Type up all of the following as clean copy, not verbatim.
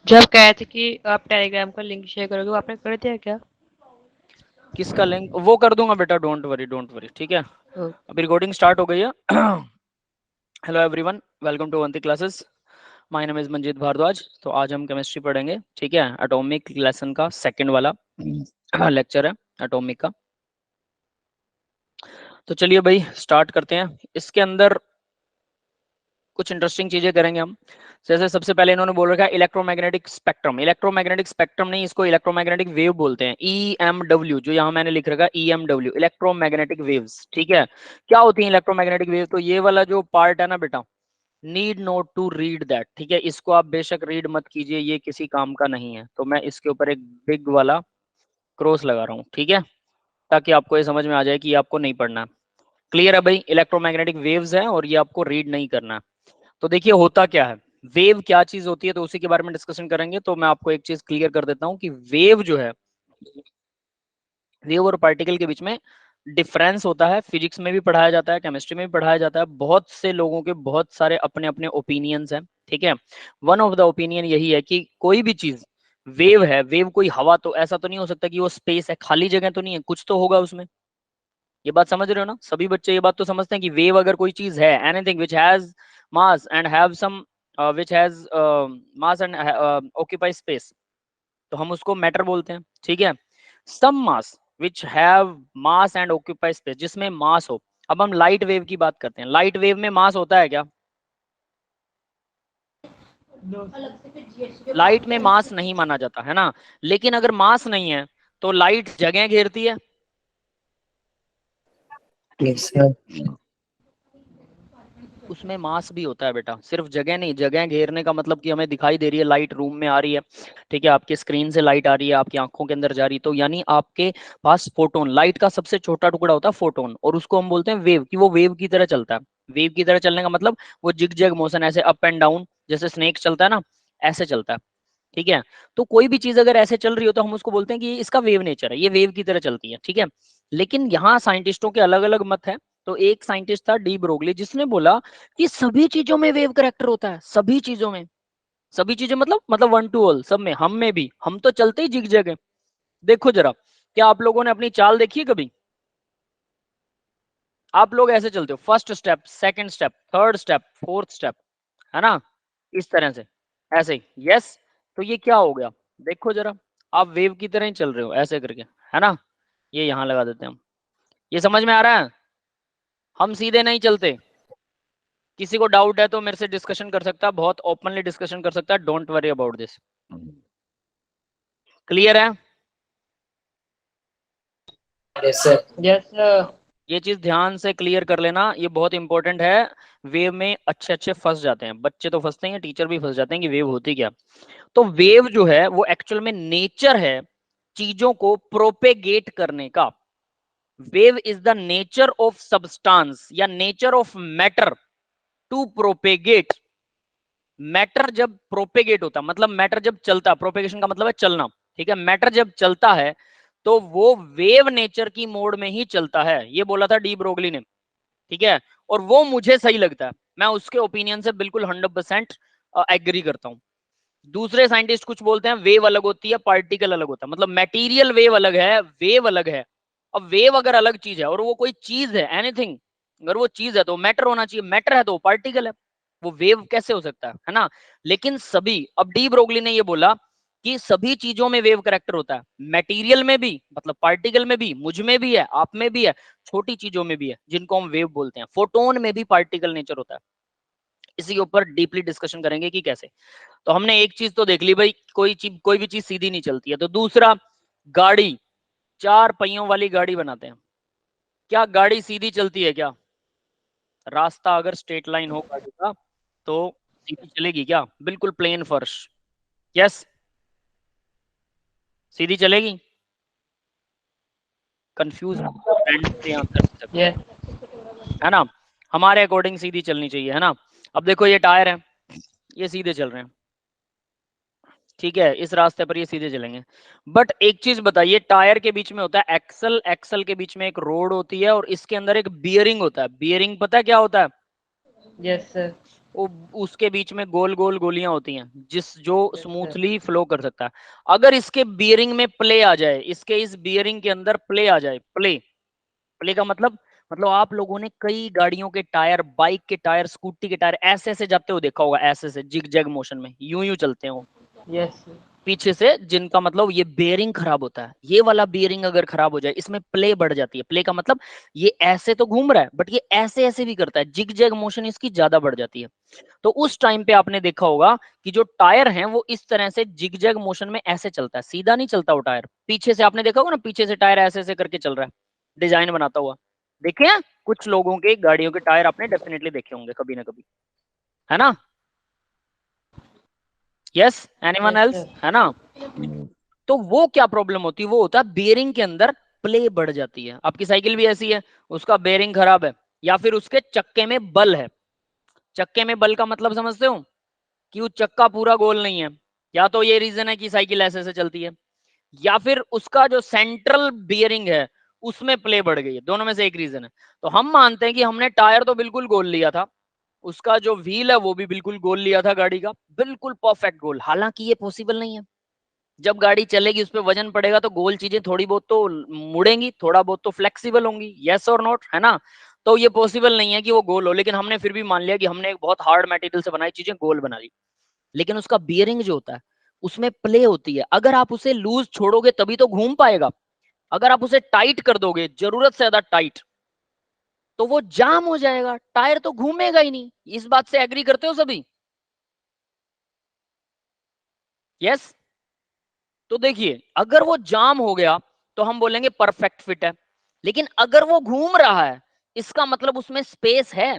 जब कहे थे कि आप टेलीग्राम का लिंक शेयर करोगे, वो आपने कर दिया क्या? किसका लिंक? वो कर दूंगा बेटा, डोंट वरी डोंट वरी, ठीक है। अभी रिकॉर्डिंग स्टार्ट हो गई है। Hello everyone, welcome to Avanti classes. My name is Manjeet Bhardwaj. तो आज हम केमिस्ट्री पढ़ेंगे, ठीक है। एटॉमिक लेसन का सेकंड वाला लेक्चर है एटॉमिक का। तो चलिए भाई स्टार्ट करते हैं। इसके अंदर कुछ इंटरेस्टिंग चीजें करेंगे हम। जैसे सबसे पहले इन्होंने बोल रखा है इलेक्ट्रोमैग्नेटिक स्पेक्ट्रम। इलेक्ट्रोमैग्नेटिक स्पेक्ट्रम नहीं, इसको इलेक्ट्रोमैग्नेटिक वेव बोलते हैं। EMW, जो यहाँ मैंने लिख रखा है EMW, इलेक्ट्रोमैग्नेटिक वेव्स, ठीक है। क्या होती है इलेक्ट्रोमैग्नेटिक वेव? तो ये वाला जो पार्ट है ना बेटा, need not to read that, ठीक है। इसको आप बेशक रीड मत कीजिए, ये किसी काम का नहीं है। तो मैं इसके ऊपर एक बिग वाला क्रॉस लगा रहा हूँ, ठीक है, ताकि आपको ये समझ में आ जाए कि ये आपको नहीं पढ़ना है। क्लियर है भाई? इलेक्ट्रोमैग्नेटिक वेव्स है और ये आपको रीड नहीं करना है। तो देखिए होता क्या है, वेव क्या चीज होती है, तो उसी के बारे में डिस्कशन करेंगे। तो मैं आपको एक चीज क्लियर कर देता हूं कि वेव जो है, वेव और पार्टिकल के बीच में डिफरेंस होता है। फिजिक्स में भी पढ़ाया जाता है, केमिस्ट्री में भी पढ़ाया जाता है। बहुत से लोगों के बहुत सारे अपने अपने ओपिनियंस हैं, ठीक है। वन ऑफ द ओपिनियन यही है कि कोई भी चीज वेव है, वेव कोई हवा, तो ऐसा तो नहीं हो सकता कि वो स्पेस है, खाली जगह तो नहीं है, कुछ तो होगा उसमें। ये बात समझ रहे हो ना? सभी बच्चे ये बात तो समझते हैं कि वेव अगर कोई चीज है, anything which has mass and have some which has mass and occupy space, तो हम उसको मैटर बोलते हैं, ठीक है। Some mass which have mass and occupy space, जिसमें मास हो। अब हम लाइट वेव की बात करते हैं। लाइट वेव में मास होता है क्या? लाइट में मास नहीं माना जाता है ना। लेकिन अगर मास नहीं है तो लाइट जगह घेरती है। Yes, sir. उसमें मास भी होता है बेटा, सिर्फ जगह नहीं। जगह घेरने का मतलब कि हमें दिखाई दे रही है लाइट, रूम में आ रही है, ठीक है, आपके स्क्रीन से लाइट आ रही है, आपकी आंखों के अंदर जा रही है, तो यानी आपके पास फोटोन, लाइट का सबसे छोटा टुकड़ा होता है फोटोन, और उसको हम बोलते हैं वेव, कि वो वेव की तरह चलता है। वेव की तरह चलने का मतलब वो जिग जैग मोशन, ऐसे अप एंड डाउन, जैसे स्नेक चलता है ना, ऐसे चलता है, ठीक है। तो कोई भी चीज अगर ऐसे चल रही हो तो हम उसको बोलते हैं कि इसका वेव नेचर है, ये वेव की तरह चलती है, ठीक है। लेकिन यहाँ साइंटिस्टों के अलग अलग मत है। तो एक साइंटिस्ट था डी ब्रोगली, जिसने बोला कि सभी चीजों में वेव करेक्टर होता है, सभी चीजों में। सभी चीजें मतलब वन टू ऑल, सब में, हम में भी। हम तो चलते ही जिग जगह। देखो जरा, क्या आप लोगों ने अपनी चाल देखी है कभी? आप लोग ऐसे चलते हो, first step, second step, third step, fourth step, है ना, इस तरह से, ऐसे ही। यस। तो ये क्या हो गया? देखो जरा, आप वेव की तरह ही चल रहे हो ऐसे करके, है ना। ये यहां लगा देते हैं हम। ये समझ में आ रहा है? हम सीधे नहीं चलते। किसी को डाउट है तो मेरे से डिस्कशन कर सकता है, बहुत ओपनली डिस्कशन कर सकता है। Don't worry about this. Clear है? Yes, sir. Yes sir. ये चीज ध्यान से क्लियर कर लेना, ये बहुत इंपॉर्टेंट है। वेव में अच्छे अच्छे फंस जाते हैं बच्चे, तो फंसते हैं, टीचर भी फंस जाते हैं कि वेव होती क्या। तो वेव जो है वो एक्चुअल में नेचर है चीजों को प्रोपेगेट करने का। Wave is the nature of substance या nature of matter to propagate. Matter जब प्रोपेगेट होता, मतलब मैटर जब चलता, प्रोपेगेशन का मतलब है चलना, ठीक है। मैटर जब चलता है तो वो वेव नेचर की मोड में ही चलता है, ये बोला था डी ब्रोगली ने, ठीक है। और वो मुझे सही लगता है, मैं उसके ओपिनियन से बिल्कुल 100% एग्री करता हूं। दूसरे साइंटिस्ट कुछ बोलते हैं वेव अलग होती है, पार्टिकल अलग होता है, मतलब मैटीरियल वेव अलग है, वेव अलग है। अब वेव अगर अलग चीज है और वो कोई चीज है, एनीथिंग, अगर वो चीज है तो मैटर होना चाहिए, मैटर है तो वो पार्टिकल है, वो वेव कैसे हो सकता है ना। लेकिन सभी, अब डी ब्रोगली ने ये बोला कि सभी चीजों में वेव करेक्टर होता है, मटेरियल में भी, मतलब पार्टिकल में भी, मुझ में भी है, आप में भी है, छोटी चीजों में भी है, जिनको हम वेव बोलते हैं। फोटोन में भी पार्टिकल नेचर होता है। इसी के ऊपर डीपली डिस्कशन करेंगे कि कैसे। तो हमने एक चीज तो देख ली भाई, कोई भी चीज सीधी नहीं चलती है। तो दूसरा, गाड़ी, चार पहियों वाली गाड़ी बनाते हैं, क्या गाड़ी सीधी चलती है क्या? रास्ता अगर स्ट्रेट लाइन हो गाड़ी का तो सीधी चलेगी क्या? बिल्कुल प्लेन फर्श। यस, सीधी चलेगी? कंफ्यूज फ्रेंड से आंसर दे सकते यस। हैं, है ना। हमारे अकॉर्डिंग सीधी चलनी चाहिए, है ना। अब देखो ये टायर है, ये सीधे चल रहे हैं, ठीक है, इस रास्ते पर ये सीधे चलेंगे। बट एक चीज बताइए, टायर के बीच में होता है एक्सल, एक्सल के बीच में एक रोड होती है, और इसके अंदर एक बियरिंग होता है। बियरिंग पता है क्या होता है? Yes sir. उसके बीच में गोल गोल गोलियां होती हैं जो Yes, sir. स्मूथली फ्लो कर सकता है। अगर इसके बियरिंग में प्ले आ जाए, इसके इस बियरिंग के अंदर प्ले आ जाए, प्ले प्ले का मतलब आप लोगों ने कई गाड़ियों के टायर, बाइक के टायर, स्कूटी के टायर ऐसे ऐसे जाते हुए देखा होगा, ऐसे ऐसे जिग जैग मोशन में यूं यूं चलते हैं वो यस सर। पीछे से, जिनका मतलब ये बेयरिंग खराब होता है। ये वाला बेयरिंग अगर खराब हो जाए, इसमें प्ले बढ़ जाती है। प्ले का मतलब ये ऐसे तो घूम रहा है बट ये ऐसे ऐसे भी करता है, जिग जैग मोशन इसकी ज्यादा बढ़ जाती है। तो उस टाइम पे आपने देखा होगा कि जो टायर है वो इस तरह से जिग जैग मोशन में ऐसे चलता है, सीधा नहीं चलता वो टायर। पीछे से आपने देखा होगा ना, पीछे से टायर ऐसे ऐसे करके चल रहा है, डिजाइन बनाता हुआ। देखे हैं कुछ लोगों के गाड़ियों के टायर, आपने डेफिनेटली देखे होंगे कभी ना कभी, है ना? Yes, anyone yes else, sir. है ना? तो वो क्या प्रॉब्लम होती है, वो होता है बेयरिंग के अंदर प्ले बढ़ जाती है। आपकी साइकिल भी ऐसी है, उसका बेयरिंग खराब है, या फिर उसके चक्के में बल है। चक्के में बल का मतलब समझते हो कि वो चक्का पूरा गोल नहीं है। या तो ये रीजन है कि साइकिल ऐसे ऐसे चलती है, या फिर उसका जो सेंट्रल बियरिंग है उसमें प्ले बढ़ गई है। दोनों में से एक रीजन है। तो हम मानते हैं कि हमने टायर तो बिल्कुल गोल लिया था, उसका जो व्हील है वो भी बिल्कुल गोल लिया था गाड़ी का, बिल्कुल परफेक्ट गोल। हालांकि ये पॉसिबल नहीं है। जब गाड़ी चलेगी उस पर वजन पड़ेगा तो गोल चीजें थोड़ी बहुत तो मुड़ेंगी, थोड़ा बहुत तो फ्लेक्सिबल होंगी, यस और नोट, है ना? तो ये पॉसिबल नहीं है कि वो गोल हो, लेकिन हमने फिर भी मान लिया कि हमने एक बहुत हार्ड मटेरियल से बनाई चीजें गोल बना ली। लेकिन उसका बियरिंग जो होता है उसमें प्ले होती है। अगर आप उसे लूज छोड़ोगे तभी तो घूम पाएगा। अगर आप उसे टाइट कर दोगे, जरूरत से ज्यादा टाइट, तो वो जाम हो जाएगा, टायर तो घूमेगा ही नहीं। इस बात से एग्री करते हो सभी? यस। तो देखिए, अगर वो जाम हो गया तो हम बोलेंगे परफेक्ट फिट है। लेकिन अगर वो घूम रहा है, इसका मतलब उसमें स्पेस है।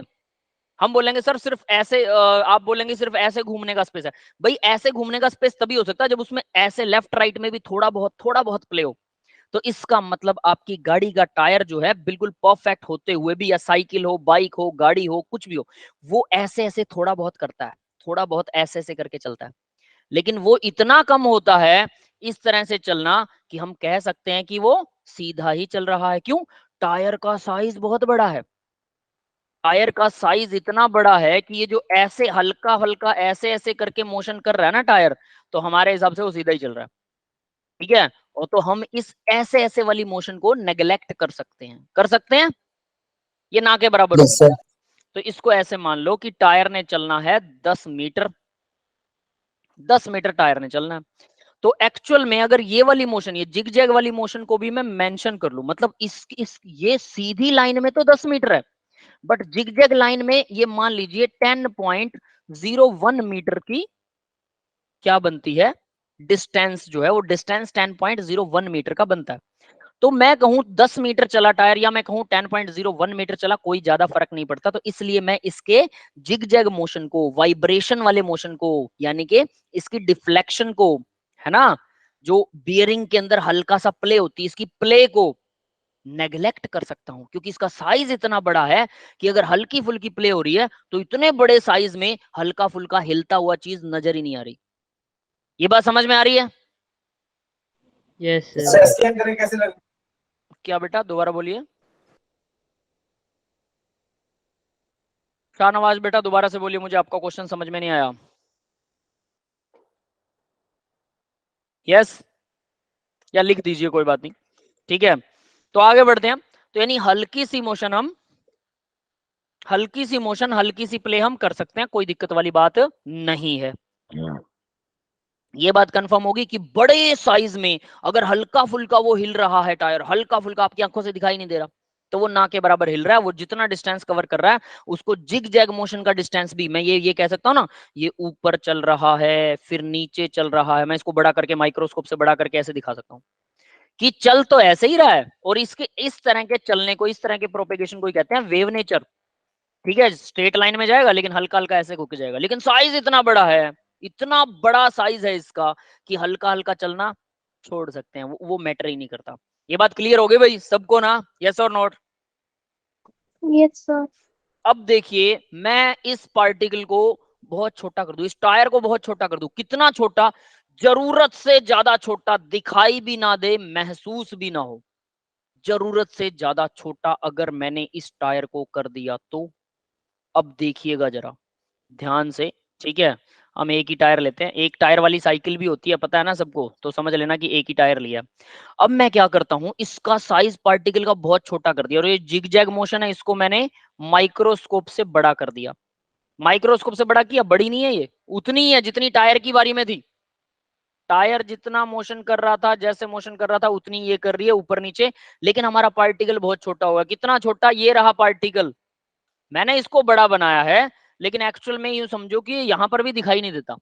हम बोलेंगे सर सिर्फ ऐसे, आप बोलेंगे सिर्फ ऐसे घूमने का स्पेस है। भाई ऐसे घूमने का स्पेस तभी हो सकता है जब उसमें ऐसे लेफ्ट राइट में भी थोड़ा बहुत प्ले हो। तो इसका मतलब आपकी गाड़ी का टायर जो है बिल्कुल परफेक्ट होते हुए भी, या साइकिल हो, बाइक हो, गाड़ी हो, कुछ भी हो, वो ऐसे ऐसे थोड़ा बहुत करता है, थोड़ा बहुत ऐसे ऐसे करके चलता है। लेकिन वो इतना कम होता है इस तरह से चलना कि हम कह सकते हैं कि वो सीधा ही चल रहा है। क्यों? टायर का साइज बहुत बड़ा है। टायर का साइज इतना बड़ा है कि ये जो ऐसे हल्का हल्का ऐसे ऐसे करके मोशन कर रहा है ना टायर, तो हमारे हिसाब से वो सीधा ही चल रहा है। ठीक है? और तो हम इस ऐसे ऐसे वाली मोशन को नेग्लेक्ट कर सकते हैं, कर सकते हैं, ये ना के बराबर यस होगी। सर। तो इसको ऐसे मान लो कि टायर ने चलना है 10 मीटर, 10 मीटर टायर ने चलना है। तो एक्चुअल में अगर ये वाली मोशन, ये जिग जैग वाली मोशन को भी मैं मेंशन कर लूं, मतलब इस ये सीधी लाइन में तो 10 मीटर है, बट जिग जैग लाइन में ये मान लीजिए 10.01 मीटर की क्या बनती है, डिस्टेंस जो है, वो डिस्टेंस 10.01 मीटर का बनता है। तो मैं कहूं 10 मीटर चला टायर, या मैं कहूं 10.01 मीटर चला, कोई ज्यादा फर्क नहीं पड़ता। तो इसलिए मैं इसके जिग जैग मोशन को, वाइब्रेशन वाले मोशन को, यानी कि इसकी डिफ्लेक्शन को, है ना, जो बियरिंग के अंदर हल्का सा प्ले होती है, इसकी प्ले को नेग्लेक्ट कर सकता हूं। क्योंकि इसका साइज इतना बड़ा है कि अगर हल्की फुल्की प्ले हो रही है तो इतने बड़े साइज में हल्का फुल्का हिलता हुआ चीज नजर ही नहीं आ रही। ये बात समझ में आ रही है? Yes sir sir. स्कैन करें कैसे लग क्या बेटा, दोबारा बोलिए। शाहनवाज बेटा दोबारा से बोलिए, मुझे आपका क्वेश्चन समझ में नहीं आया। यस, या लिख दीजिए, कोई बात नहीं। ठीक है, तो आगे बढ़ते हैं। तो यानी हल्की सी मोशन हम, हल्की सी मोशन, हल्की सी प्ले हम कर सकते हैं, कोई दिक्कत वाली बात नहीं है। ये बात कंफर्म होगी कि बड़े साइज में अगर हल्का फुल्का वो हिल रहा है टायर, हल्का फुल्का आपकी आंखों से दिखाई नहीं दे रहा, तो वो ना के बराबर हिल रहा है। वो जितना डिस्टेंस कवर कर रहा है उसको जिग जैग मोशन का डिस्टेंस भी मैं ये कह सकता हूँ ना, ये ऊपर चल रहा है फिर नीचे चल रहा है। मैं इसको बड़ा करके, माइक्रोस्कोप से बड़ा करके ऐसे दिखा सकता हूँ कि चल तो ऐसे ही रहा है, और इसके इस तरह के चलने को, इस तरह के प्रोपेगेशन को कहते हैं वेव नेचर। ठीक है, स्ट्रेट लाइन में जाएगा लेकिन हल्का हल्का ऐसे घुक जाएगा, लेकिन साइज इतना बड़ा है, इतना बड़ा साइज है इसका कि हल्का हल्का चलना छोड़ सकते हैं, वो मैटर ही नहीं करता। ये बात क्लियर हो गई भाई सबको ना? यस और नोट? Yes sir. अब देखिए, मैं इस पार्टिकल को बहुत छोटा कर दूं, इस टायर को बहुत छोटा कर दूं, कितना छोटा, जरूरत से ज्यादा छोटा, दिखाई भी ना दे, महसूस भी ना हो, जरूरत से ज्यादा छोटा अगर मैंने इस टायर को कर दिया तो अब देखिएगा जरा ध्यान से, ठीक है। हम एक ही टायर लेते हैं, एक टायर वाली साइकिल भी होती है, पता है ना सबको, तो समझ लेना कि एक ही टायर लिया। अब मैं क्या करता हूं, इसका साइज पार्टिकल का बहुत छोटा कर दिया, और ये जिग जैग मोशन है, इसको मैंने माइक्रोस्कोप से बड़ा कर दिया। माइक्रोस्कोप से बड़ा किया, बड़ी नहीं है ये, उतनी ही है जितनी टायर की बारी में थी। टायर जितना मोशन कर रहा था, जैसे मोशन कर रहा था, उतनी ये कर रही है ऊपर नीचे, लेकिन हमारा पार्टिकल बहुत छोटा होगा। कितना छोटा, ये रहा पार्टिकल। मैंने इसको बड़ा बनाया है, लेकिन एक्चुअल में यूं समझो कि यहां पर भी दिखाई नहीं देता।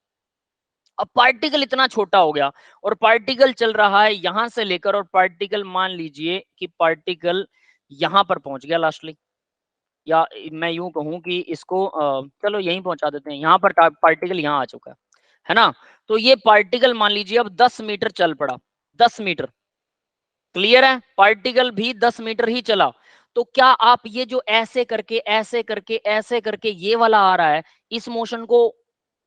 अब पार्टिकल इतना छोटा हो गया, और पार्टिकल चल रहा है यहां से लेकर, और पार्टिकल मान लीजिए कि पार्टिकल यहां पर पहुंच गया लास्टली, या मैं यूं कहूं कि इसको चलो यहीं पहुंचा देते हैं, यहां पर पार्टिकल यहां आ चुका है ना। तो ये पार्टिकल मान लीजिए अब 10 मीटर चल पड़ा, 10 मीटर, क्लियर है, पार्टिकल भी 10 मीटर ही चला। तो क्या आप ये जो ऐसे करके ऐसे करके ऐसे करके ये वाला आ रहा है, इस मोशन को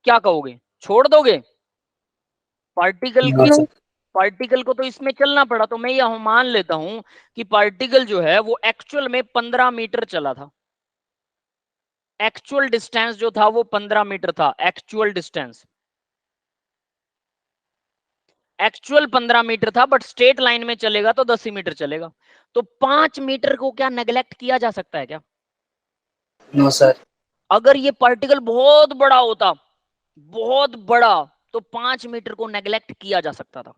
क्या कहोगे, छोड़ दोगे? पार्टिकल नो की, सर। पार्टिकल को तो इसमें चलना पड़ा, तो मैं यह मान लेता हूं कि पार्टिकल जो है वो एक्चुअल में 15 मीटर चला था। एक्चुअल डिस्टेंस जो था वो 15 मीटर था, एक्चुअल डिस्टेंस, एक्चुअल 15 मीटर था, बट स्ट्रेट लाइन में चलेगा तो 10 ही मीटर चलेगा। तो 5 मीटर को क्या नेग्लेक्ट किया जा सकता है क्या? No sir. अगर ये पार्टिकल बहुत बड़ा होता, बहुत बड़ा, तो 5 मीटर को नेग्लेक्ट किया जा सकता था,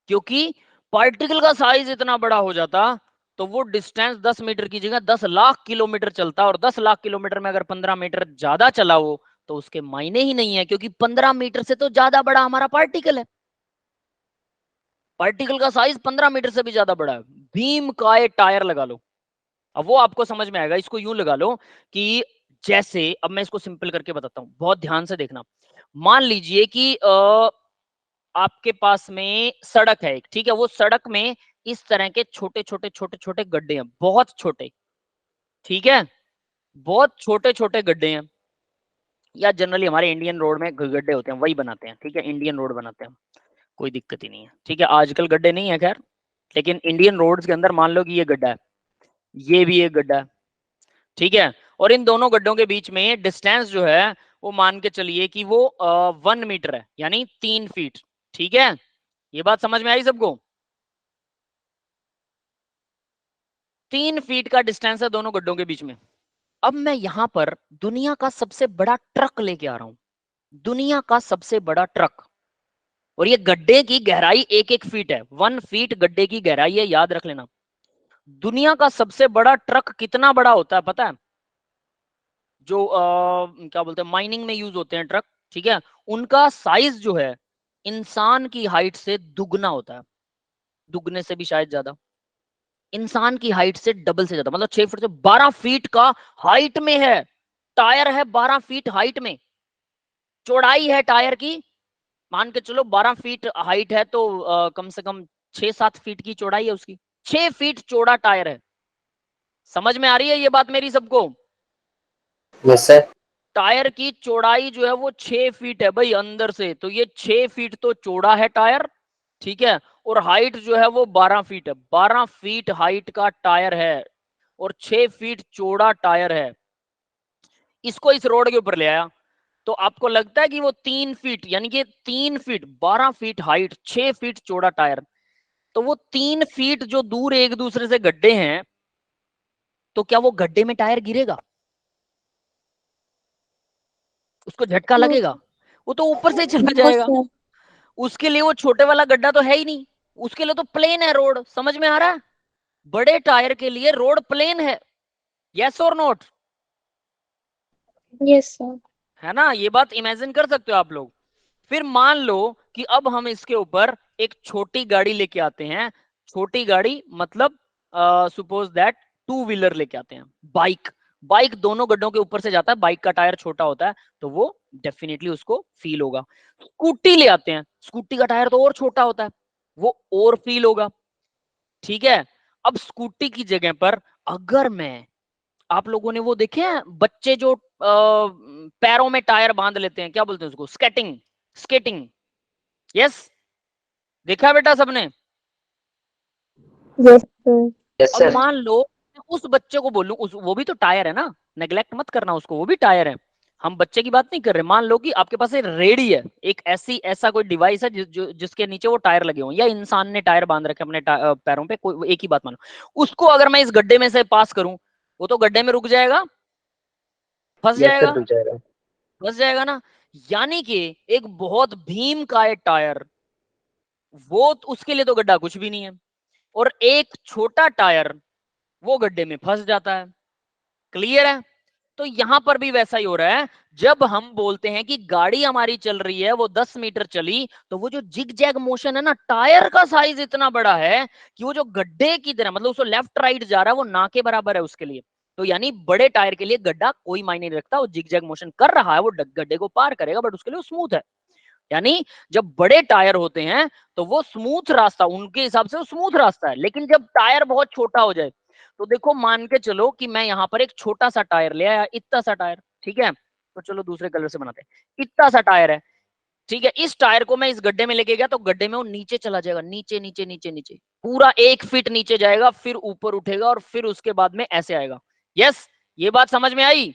क्योंकि पार्टिकल का साइज इतना बड़ा हो जाता तो वो डिस्टेंस 10 मीटर की जगह 10 लाख किलोमीटर चलता, और 10 लाख किलोमीटर में अगर 15 मीटर ज्यादा चला हो तो उसके मायने ही नहीं है, क्योंकि 15 मीटर से तो ज्यादा बड़ा हमारा पार्टिकल है। पार्टिकल का साइज 15 मीटर से भी ज्यादा बड़ा है। भीम का ये टायर लगा लो, अब वो आपको समझ में आएगा। इसको यूं लगा लो कि जैसे, अब मैं इसको सिंपल करके बताता हूं, बहुत ध्यान से देखना। मान लीजिए कि आपके पास में सड़क है एक, ठीक है, वो सड़क में इस तरह के छोटे छोटे छोटे छोटे गड्ढे हैं, बहुत छोटे, ठीक है, बहुत छोटे छोटे गड्ढे हैं, या जनरली हमारे इंडियन रोड में गड्ढे होते हैं, वही बनाते हैं, ठीक है, इंडियन रोड बनाते हैं, कोई दिक्कत ही नहीं है, ठीक है। आजकल गड्ढे नहीं है खैर, लेकिन इंडियन रोड्स के अंदर मान लो कि ये गड्ढा है, ये भी एक गड्ढा है, ठीक है, और इन दोनों गड्ढों के बीच में डिस्टेंस जो है वो मान के चलिए कि वो 1 मीटर है, यानी 3 फीट, ठीक है। ये बात समझ में आई सबको? 3 फीट का डिस्टेंस है दोनों गड्ढों के बीच में। अब मैं यहां पर दुनिया का सबसे बड़ा ट्रक लेके आ रहा हूं, दुनिया का सबसे बड़ा ट्रक, और ये गड्ढे की गहराई 1-1 फीट है, 1 फीट गड्ढे की गहराई है, याद रख लेना। दुनिया का सबसे बड़ा ट्रक कितना बड़ा होता है पता है? जो क्या बोलते हैं, माइनिंग में यूज होते हैं ट्रक, ठीक है, उनका साइज जो है इंसान की हाइट से दुगना होता है, दुगने से भी शायद ज्यादा, इंसान की हाइट से डबल से ज्यादा, मतलब 6 फीट से 12 फीट का हाइट में है टायर, है 12 फीट हाइट में, चौड़ाई है टायर की, मान के चलो 12 फीट हाइट है तो कम से कम 6-7 फीट की चौड़ाई है उसकी, 6 फीट चौड़ा टायर है। समझ में आ रही है ये बात मेरी सबको? Yes sir. टायर की चौड़ाई जो है वो 6 फीट है भाई अंदर से, तो ये 6 फीट तो चौड़ा है टायर, ठीक है, और हाइट जो है वो 12 फीट है, 12 फीट हाइट का टायर है, और 6 फीट चौड़ा टायर है। इसको इस रोड के ऊपर ले आया, तो आपको लगता है कि वो 3 फीट, यानी कि 3 फीट 12 फीट हाइट 6 फीट चौड़ा टायर, तो वो 3 फीट जो दूर एक दूसरे से गड्ढे हैं, तो क्या वो गड्ढे में टायर गिरेगा? उसको झटका No, लगेगा? वो तो ऊपर से चला no, जाएगा। sir. उसके लिए वो छोटे वाला गड्ढा तो है ही नहीं, उसके लिए तो प्लेन है रोड, समझ में आ रहा है? बड़े टायर के लिए रोड प्लेन है, यस और नोट? Yes, sir. है ना, ये बात इमेजिन कर सकते हो आप लोग। फिर मान लो कि अब हम इसके ऊपर एक छोटी गाड़ी लेके आते हैं, छोटी गाड़ी मतलब सपोज दैट 2 व्हीलर लेके आते हैं, बाइक, बाइक दोनों गड्ढों के ऊपर से जाता है, बाइक का टायर छोटा होता है तो वो डेफिनेटली उसको फील होगा। स्कूटी ले आते हैं, स्कूटी का टायर तो और छोटा होता है, वो और फील होगा, ठीक है। अब स्कूटी की जगह पर अगर मैं, आप लोगों ने वो देखे हैं बच्चे जो पैरों में टायर बांध लेते हैं, क्या बोलते हैं उसको, स्केटिंग, स्केटिंग, यस, देखा है बेटा सबने? Yes, sir. यस अब सर। मान लो उस बच्चे को बोलूं, उस वो भी तो टायर है ना, नेग्लेक्ट मत करना उसको, वो भी टायर है। हम बच्चे की बात नहीं कर रहे। मान लो कि आपके पास एक रेडी है, एक ऐसा कोई डिवाइस है जिसके नीचे वो टायर लगे हों, या इंसान ने टायर बांध रखे अपने पैरों पे, कोई एक ही बात मानो, उसको अगर मैं इस गड्ढे में से पास करूं, वो तो गड्ढे में रुक जाएगा, फंस यस सर, जाएगा, रुक जाएगा। फंस जाएगा ना। यानी कि एक बहुत भीम का है टायर, वो उसके लिए तो गड्ढा कुछ भी नहीं है, और एक छोटा टायर वो गड्ढे में फंस जाता है। क्लियर है? तो यहां पर भी वैसा ही हो रहा है। जब हम बोलते हैं कि गाड़ी हमारी चल रही है, वो 10 मीटर चली, तो वो जो जिग जैग मोशन है ना, टायर का साइज इतना बड़ा है कि वो जो गड्ढे की तरह, मतलब उसको लेफ्ट राइट जा रहा है, वो ना के बराबर है उसके लिए। तो यानी बड़े टायर के लिए गड्ढा कोई मायने नहीं रखता, वो जिग जैग मोशन कर रहा है, वो गड्ढे को पार करेगा, बट उसके लिए वो स्मूथ है। यानी जब बड़े टायर होते हैं तो वो स्मूथ रास्ता, उनके हिसाब से वो स्मूथ रास्ता है। लेकिन जब टायर बहुत छोटा हो जाए, तो देखो मान के चलो कि मैं यहाँ पर एक छोटा सा टायर ले आया, इतना सा टायर, ठीक है, तो चलो दूसरे कलर से बनाते हैं, इतना सा टायर है, ठीक है। इस टायर को मैं इस गड्ढे में लेके गया, तो गड्ढे में वो नीचे चला जाएगा, नीचे नीचे नीचे नीचे, पूरा 1 फीट नीचे जाएगा, फिर ऊपर उठेगा, और फिर उसके बाद में ऐसे आएगा। यस, ये बात समझ में आई?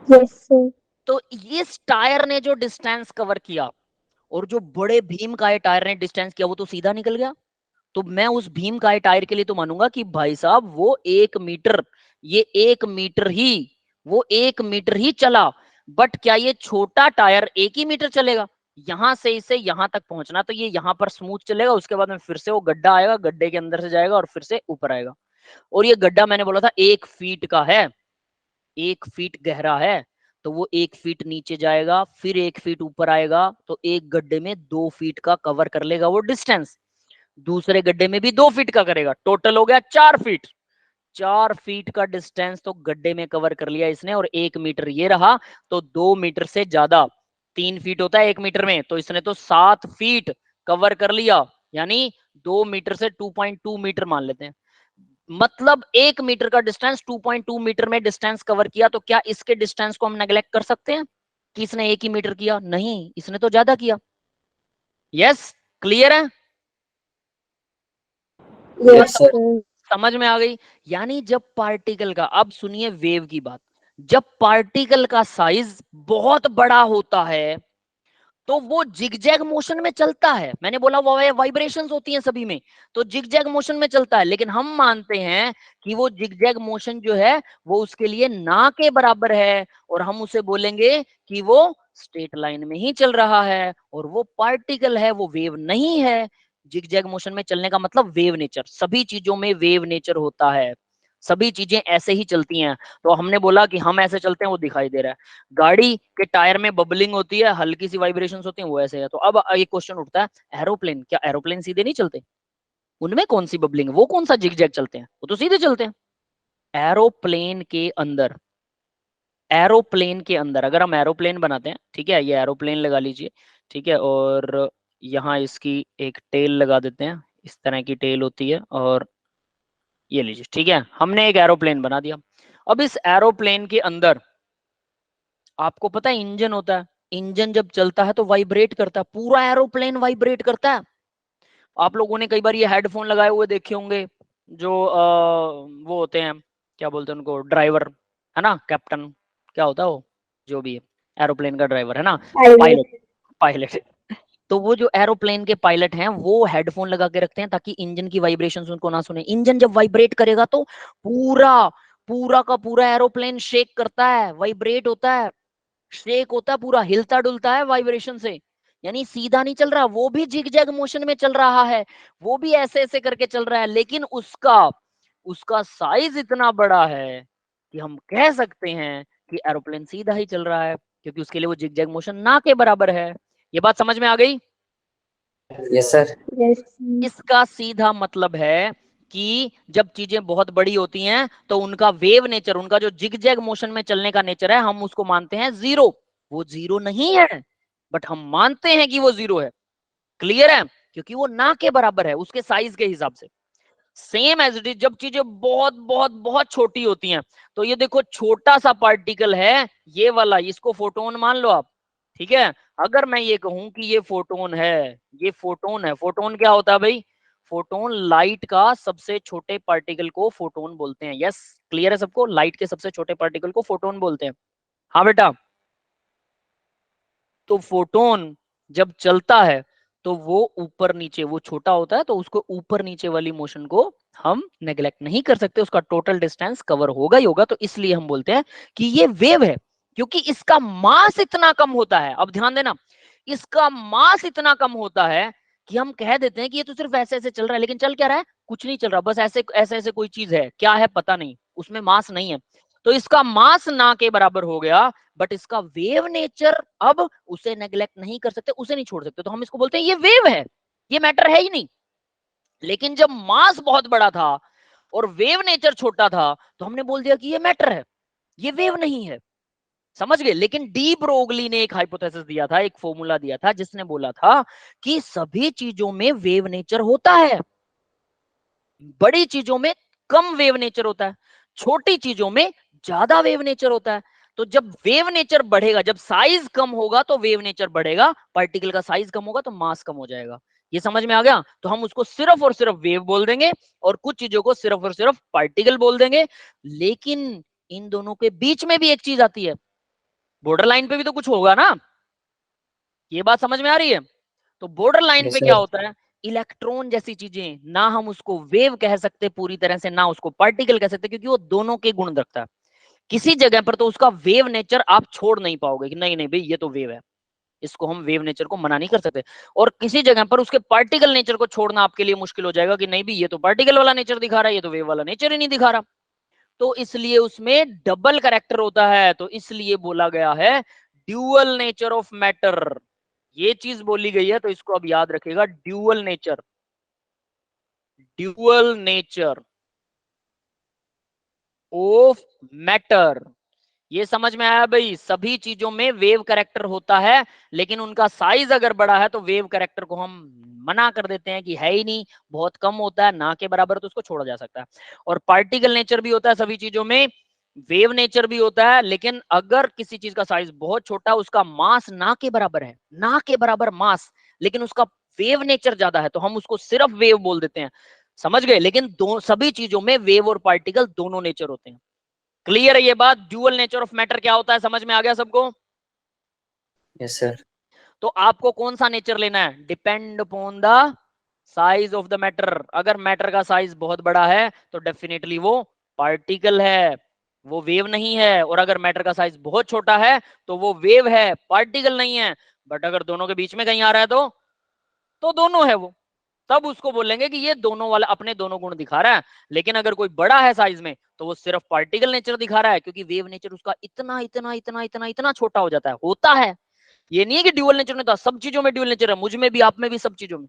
Yes, sir. तो इस टायर ने जो डिस्टेंस कवर किया, और जो बड़े भीम काय टायर ने डिस्टेंस किया, वो तो सीधा निकल गया। तो मैं उस भीम काय टायर के लिए तो मानूंगा कि भाई साहब वो 1 मीटर, ये 1 मीटर ही, वो 1 मीटर ही चला। बट क्या ये छोटा टायर 1 ही मीटर चलेगा? यहां से इसे यहां तक पहुंचना, तो ये यहां पर स्मूथ चलेगा, उसके बाद में फिर से वो गड्ढा आएगा, गड्ढे के अंदर से जाएगा और फिर से ऊपर आएगा। और ये गड्ढा मैंने बोला था 1 फीट का है, 1 फीट गहरा है, तो वो 1 फीट नीचे जाएगा, फिर 1 फीट ऊपर आएगा, तो एक गड्ढे में 2 फीट का कवर कर लेगा वो डिस्टेंस, दूसरे गड्ढे में भी 2 फीट का करेगा, टोटल हो गया 4 फीट। 4 फीट का डिस्टेंस तो गड्ढे में कवर कर लिया इसने, और 1 मीटर ये रहा, तो 2 मीटर से ज्यादा, 3 फीट होता है 1 मीटर में, तो इसने तो 7 फीट कवर कर लिया। यानी 2 मीटर से 2.2 मीटर मान लेते हैं, मतलब 1 मीटर का डिस्टेंस 2.2 मीटर में डिस्टेंस कवर किया। तो क्या इसके डिस्टेंस को हम नेग्लेक्ट कर सकते हैं कि इसने 1 ही मीटर किया? नहीं, इसने तो ज्यादा किया। यस, क्लियर है? Yes, Yes, sir. sir. समझ में आ गई? यानी जब पार्टिकल का, अब सुनिए वेव की बात, जब पार्टिकल का साइज बहुत बड़ा होता है तो वो जिगजैग मोशन में चलता है। मैंने बोला वो वाइब्रेशंस होती हैं सभी में, तो जिगजैग मोशन में चलता है। लेकिन हम मानते हैं कि वो जिगजैग मोशन जो है वो उसके लिए ना के बराबर है, और हम उसे बोलेंगे कि वो स्ट्रेट लाइन में ही चल रहा है, और वो पार्टिकल है, वो वेव नहीं है। जिगजैग मोशन में चलने का मतलब वेव नेचर, सभी चीजों में वेव नेचर होता है, सभी चीजें ऐसे ही चलती हैं। तो हमने बोला कि हम ऐसे चलते हैं, वो दिखाई दे रहा है। गाड़ी के टायर में बबलिंग होती है, हल्की सी वाइब्रेशंस होती हैं, वो ऐसे है। तो अब एक क्वेश्चन उठता है, एरोप्लेन, क्या एरोप्लेन सीधे नहीं चलते? उनमें कौन सी बबलिंग है? वो कौन सा जिग जैग चलते हैं? वो तो सीधे चलते हैं। एरोप्लेन के अंदर, एरोप्लेन के अंदर अगर हम एरोप्लेन बनाते हैं, ठीक है, ये एरोप्लेन लगा लीजिए, ठीक है, और यहाँ इसकी एक टेल लगा देते हैं, इस तरह की टेल होती है, और ये लीजिए, ठीक है, हमने एक एरोप्लेन बना दिया। अब इस एरोप्लेन के अंदर आपको पता है इंजन होता है, इंजन जब चलता है तो वाइब्रेट करता है, पूरा एरोप्लेन वाइब्रेट करता है। आप लोगों ने कई बार ये हेडफोन लगाए हुए देखे होंगे, जो वो होते हैं, क्या बोलते हैं उनको, ड्राइवर, है ना, कैप्टन, क्या होता है वो, जो भी है, एरोप्लेन का ड्राइवर है ना, Pilot. Pilot, pilot. तो वो जो एरोप्लेन के पायलट हैं वो हेडफोन लगा के रखते हैं ताकि इंजन की वाइब्रेशंस उनको ना सुने। इंजन जब वाइब्रेट करेगा तो पूरा पूरा का पूरा एरोप्लेन शेक करता है, वाइब्रेट होता है, शेक होता है, पूरा हिलता डुलता है वाइब्रेशन से। यानी सीधा नहीं चल रहा, वो भी जिग जैग मोशन में चल रहा है, वो भी ऐसे ऐसे करके चल रहा है, लेकिन उसका उसका साइज इतना बड़ा है कि हम कह सकते हैं कि एरोप्लेन सीधा ही चल रहा है, क्योंकि उसके लिए वो जिग जैग मोशन ना के बराबर है। ये बात समझ में आ गई? Yes, sir. Yes, sir. इसका सीधा मतलब है कि जब चीजें बहुत बड़ी होती हैं तो उनका वेव नेचर, उनका जो जिगजैग मोशन में चलने का नेचर है, हम उसको मानते हैं जीरो। वो जीरो नहीं है, बट हम मानते हैं कि वो जीरो है। क्लियर है? क्योंकि वो ना के बराबर है उसके साइज के हिसाब से। सेम एज इट इज जब चीजें बहुत बहुत बहुत छोटी होती हैं, तो ये देखो छोटा सा पार्टिकल है ये वाला, इसको फोटोन मान लो आप, ठीक है। अगर मैं ये कहूं कि ये फोटोन है, ये फोटोन है, फोटोन क्या होता है भाई? फोटोन लाइट का सबसे छोटे पार्टिकल को फोटोन बोलते हैं। यस, क्लियर है सबको? लाइट के सबसे छोटे पार्टिकल को फोटोन बोलते हैं। हाँ बेटा, तो फोटोन जब चलता है तो वो ऊपर नीचे, वो छोटा होता है तो उसको ऊपर नीचे वाली मोशन को हम नेग्लेक्ट नहीं कर सकते, उसका टोटल डिस्टेंस कवर होगा ही होगा। तो इसलिए हम बोलते हैं कि ये वेव है, क्योंकि इसका मास इतना कम होता है। अब ध्यान देना, इसका मास इतना कम होता है कि हम कह देते हैं कि ये तो सिर्फ ऐसे ऐसे चल रहा है, लेकिन चल क्या रहा है? कुछ नहीं चल रहा, बस ऐसे ऐसे ऐसे कोई चीज है, क्या है पता नहीं, उसमें मास नहीं है। तो इसका मास ना के बराबर हो गया, बट इसका वेव नेचर अब उसे नेग्लेक्ट नहीं कर सकते, उसे नहीं छोड़ सकते, तो हम इसको बोलते हैं ये वेव है, ये मैटर है ही नहीं। लेकिन जब मास बहुत बड़ा था और वेव नेचर छोटा था तो हमने बोल दिया कि ये मैटर है, ये वेव नहीं है। समझ गए? लेकिन डी ब्रोगली ने एक हाइपोथेसिस दिया था, एक फॉर्मूला दिया था, जिसने बोला था कि सभी चीजों में वेव नेचर होता है, बड़ी चीजों में कम वेव नेचर होता है, छोटी चीजों में ज्यादा वेव नेचर होता है। तो जब वेव नेचर बढ़ेगा, जब साइज कम होगा तो वेव नेचर बढ़ेगा, पार्टिकल का साइज कम होगा तो मास कम हो जाएगा। ये समझ में आ गया? तो हम उसको सिर्फ और सिर्फ वेव बोल देंगे और कुछ चीजों को सिर्फ और सिर्फ पार्टिकल बोल देंगे। लेकिन इन दोनों के बीच में भी एक चीज आती है, बॉर्डर लाइन पे भी तो कुछ होगा ना। ये बात समझ में आ रही है? तो बॉर्डर लाइन यस पे क्या सर। होता है? इलेक्ट्रॉन जैसी चीजें, ना हम उसको वेव कह सकते पूरी तरह से, ना उसको पार्टिकल कह सकते, क्योंकि वो दोनों के गुण रखता है। किसी जगह पर तो उसका वेव नेचर आप छोड़ नहीं पाओगे कि नहीं नहीं भाई ये तो वेव है, इसको हम वेव नेचर को मना नहीं कर सकते। और किसी जगह पर उसके पार्टिकल नेचर को छोड़ना आपके लिए मुश्किल हो जाएगा कि नहीं भी ये तो पार्टिकल वाला नेचर दिखा रहा है, ये तो वेव वाला नेचर ही नहीं दिखा रहा। तो इसलिए उसमें डबल कैरेक्टर होता है, तो इसलिए बोला गया है ड्यूअल नेचर ऑफ मैटर। ये चीज बोली गई है, तो इसको अब याद रखिएगा, dual nature, dual nature of matter. ये समझ में आया भाई? सभी चीजों में वेव कैरेक्टर होता है, लेकिन उनका साइज अगर बड़ा है तो वेव कैरेक्टर को हम मना कर देते हैं कि है ही नहीं, बहुत कम होता है, ना के बराबर, तो उसको छोड़ा जा सकता है। और पार्टिकल नेचर भी होता है सभी चीजों में, वेव नेचर भी होता है, लेकिन अगर किसी चीज का साइज बहुत छोटा है, उसका मास ना के बराबर है, ना के बराबर मास, लेकिन उसका वेव नेचर ज्यादा है, तो हम उसको सिर्फ वेव बोल देते हैं। समझ गए? लेकिन दो सभी चीजों में वेव और पार्टिकल दोनों नेचर होते हैं। क्लियर है ये बात? ड्यूअल नेचर ऑफ मैटर क्या होता है, समझ में आ गया सबको? Yes sir. तो आपको कौन सा नेचर लेना है? Depend upon the size of the matter. अगर मैटर का साइज बहुत बड़ा है तो डेफिनेटली वो पार्टिकल है, वो वेव नहीं है। और अगर मैटर का साइज बहुत छोटा है तो वो वेव है, पार्टिकल नहीं है। बट अगर दोनों के बीच में कहीं आ रहा है तो दोनों है वो, तब उसको बोलेंगे कि ये दोनों वाला अपने दोनों गुण दिखा रहा है। लेकिन अगर कोई बड़ा है साइज में तो वो सिर्फ पार्टिकल नेचर दिखा रहा है, क्योंकि वेव नेचर उसका इतना इतना इतना इतना इतना छोटा हो जाता है, होता है। ये नहीं है कि ड्यूअल नेचर में था, सब चीजों में ड्यूअल नेचर है, मुझ में भी, आप में भी, सब चीजों में।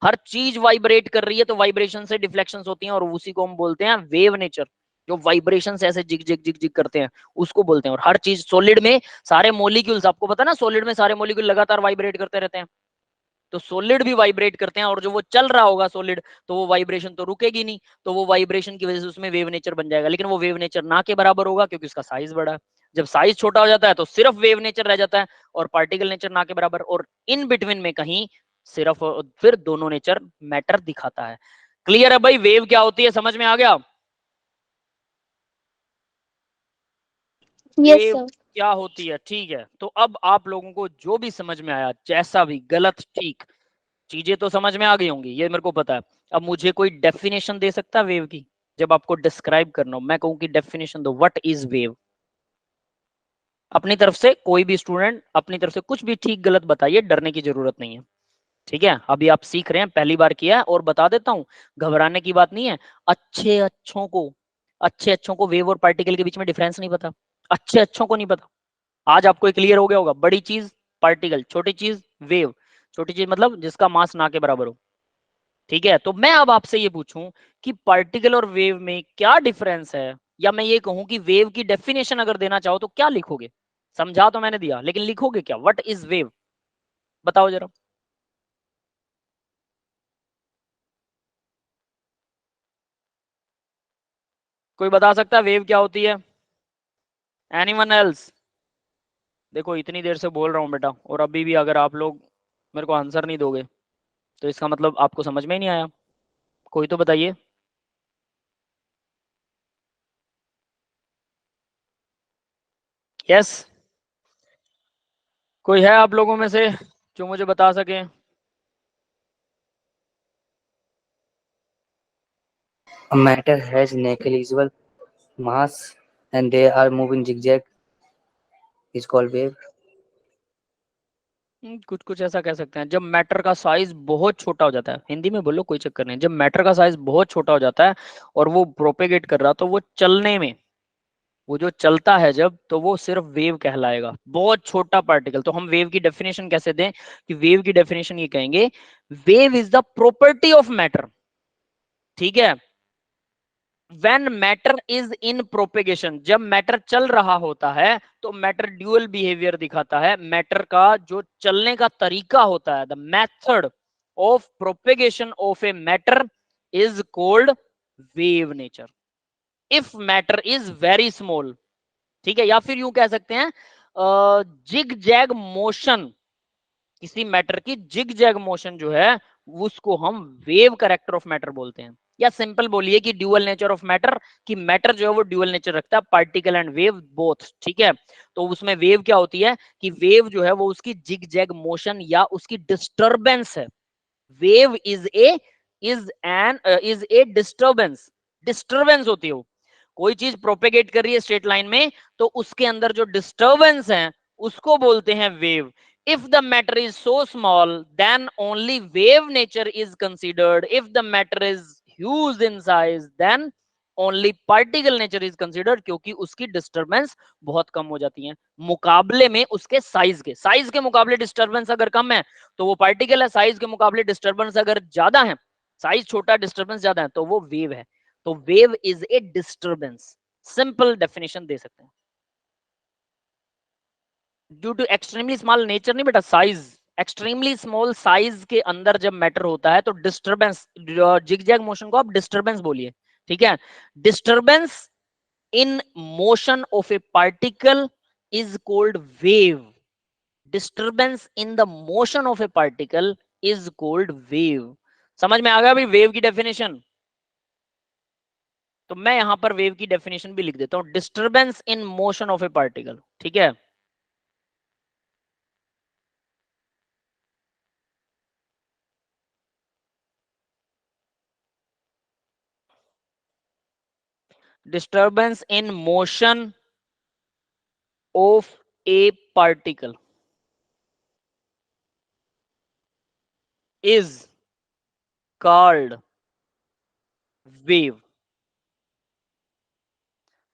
हर चीज वाइब्रेट कर रही है तो वाइब्रेशन से डिफ्लेक्शंस होती हैं, और उसी को हम बोलते हैं वेव नेचर। जो वाइब्रेशन से ऐसे जिग जिग जिग जिग करते हैं उसको बोलते हैं। और हर चीज सॉलिड में सारे मोलिक्यूल्स, आपको पता ना, सॉलिड में सारे मोलिक्यूल लगातार वाइब्रेट करते रहते हैं, तो सॉलिड भी वाइब्रेट करते हैं। और जो वो चल रहा होगा सॉलिड, तो वो वाइब्रेशन तो रुकेगी नहीं, तो वो वाइब्रेशन की वजह से उसमें वेव नेचर बन जाएगा। लेकिन वो वेव नेचर ना के बराबर होगा, क्योंकि उसका साइज बड़ा है। जब साइज छोटा हो जाता है तो सिर्फ वेव नेचर रह जाता है और पार्टिकल नेचर ना के बराबर, और इन बिटवीन में कहीं सिर्फ फिर दोनों नेचर मैटर दिखाता है। क्लियर है भाई? वेव क्या होती है, समझ में आ गया? Yes, wave sir. क्या होती है, ठीक है। तो अब आप लोगों को जो भी समझ में आया, जैसा भी, गलत ठीक, चीजें तो समझ में आ गई होंगी, ये मेरे को पता है। अब मुझे कोई डेफिनेशन दे सकता है वेव की? जब आपको डिस्क्राइब करना हो, मैं कहूं कि डेफिनेशन दो, व्हाट इज वेव? अपनी तरफ से कोई भी स्टूडेंट अपनी तरफ से कुछ भी ठीक गलत बताइए, डरने की जरूरत नहीं है। ठीक है? अभी आप सीख रहे हैं, पहली बार किया है, और बता देता हूं, घबराने की बात नहीं है। अच्छे अच्छों को वेव और पार्टिकल के बीच में डिफरेंस नहीं पता, अच्छे अच्छों को नहीं पता। आज आपको क्लियर हो गया होगा, बड़ी चीज पार्टिकल, छोटी चीज वेव। छोटी चीज मतलब जिसका मास ना के बराबर हो। ठीक है? तो मैं अब आपसे ये पूछूं कि पार्टिकल और वेव में क्या डिफरेंस है, या मैं ये कहूं कि वेव की डेफिनेशन अगर देना चाहो तो क्या लिखोगे? समझा तो मैंने दिया, लेकिन लिखोगे क्या? What is wave? बताओ जरा। कोई बता सकता है वेव क्या होती है? Anyone else? देखो इतनी देर से बोल रहा हूं बेटा, और अभी भी अगर आप लोग मेरे को आंसर नहीं दोगे तो इसका मतलब आपको समझ में ही नहीं आया। कोई तो बताइए। यस, कोई है आप लोगों में से जो मुझे बता सके? A matter has negligible mass and they are moving zigzag is called wave. कुछ कुछ ऐसा कह सकते हैं, जब मैटर का साइज बहुत छोटा हो जाता है, हिंदी में बोलो कोई चक्कर नहीं, जब मैटर का साइज बहुत छोटा हो जाता है और वो प्रोपेगेट कर रहा, तो वो चलने में, वो जो चलता है जब, तो वो सिर्फ वेव कहलाएगा, बहुत छोटा पार्टिकल। तो हम वेव की डेफिनेशन कैसे दें? कि वेव की डेफिनेशन ये कहेंगे, wave is the property of matter, ठीक है। When matter is in propagation, जब मैटर चल रहा होता है तो मैटर ड्यूअल बिहेवियर दिखाता है। मैटर का जो चलने का तरीका होता है, the method of propagation of a matter is called wave nature. If matter is very small, ठीक है, या फिर यूं कह सकते हैं जिग जैग मोशन, किसी मैटर की जिग जैग मोशन जो है उसको हम वेव कैरेक्टर ऑफ मैटर बोलते हैं। या सिंपल बोलिए कि ड्यूअल नेचर ऑफ मैटर, कि मैटर जो है वो ड्यूअल नेचर रखता है, पार्टिकल एंड वेव बोथ, ठीक है। तो उसमें वेव क्या होती है कि वेव जो है वो उसकी जिग जैग मोशन या उसकी डिस्टर्बेंस है। Wave is a disturbance, disturbance होती है वो। कोई चीज प्रोपेगेट कर रही है स्ट्रेट लाइन में, तो उसके अंदर जो डिस्टर्बेंस है उसको बोलते हैं wave. If the matter is so small, then only wave nature is considered. If the matter is huge in size, then only particle nature is considered, क्योंकि उसकी डिस्टर्बेंस बहुत कम हो जाती है मुकाबले में उसके साइज के मुकाबले डिस्टर्बेंस अगर कम है तो वो पार्टिकल है, साइज के मुकाबले डिस्टर्बेंस अगर ज्यादा है, साइज छोटा डिस्टर्बेंस ज्यादा है, तो वो वेव है। तो wave is a disturbance, simple definition दे सकते हैं। Due to extremely small nature नहीं बेटा, साइज, एक्सट्रीमली स्मॉल साइज के अंदर जब मैटर होता है तो डिस्टर्बेंस, जिगजैग मोशन को आप डिस्टर्बेंस बोलिए, ठीक है। Disturbance in motion of A particle is called wave. Disturbance in the motion of A particle is called wave. समझ में आ गया भाई वेव की डेफिनेशन? तो मैं यहां पर वेव की डेफिनेशन भी लिख देता हूं, disturbance in motion of A particle, ठीक है। Disturbance in motion of a particle is called wave।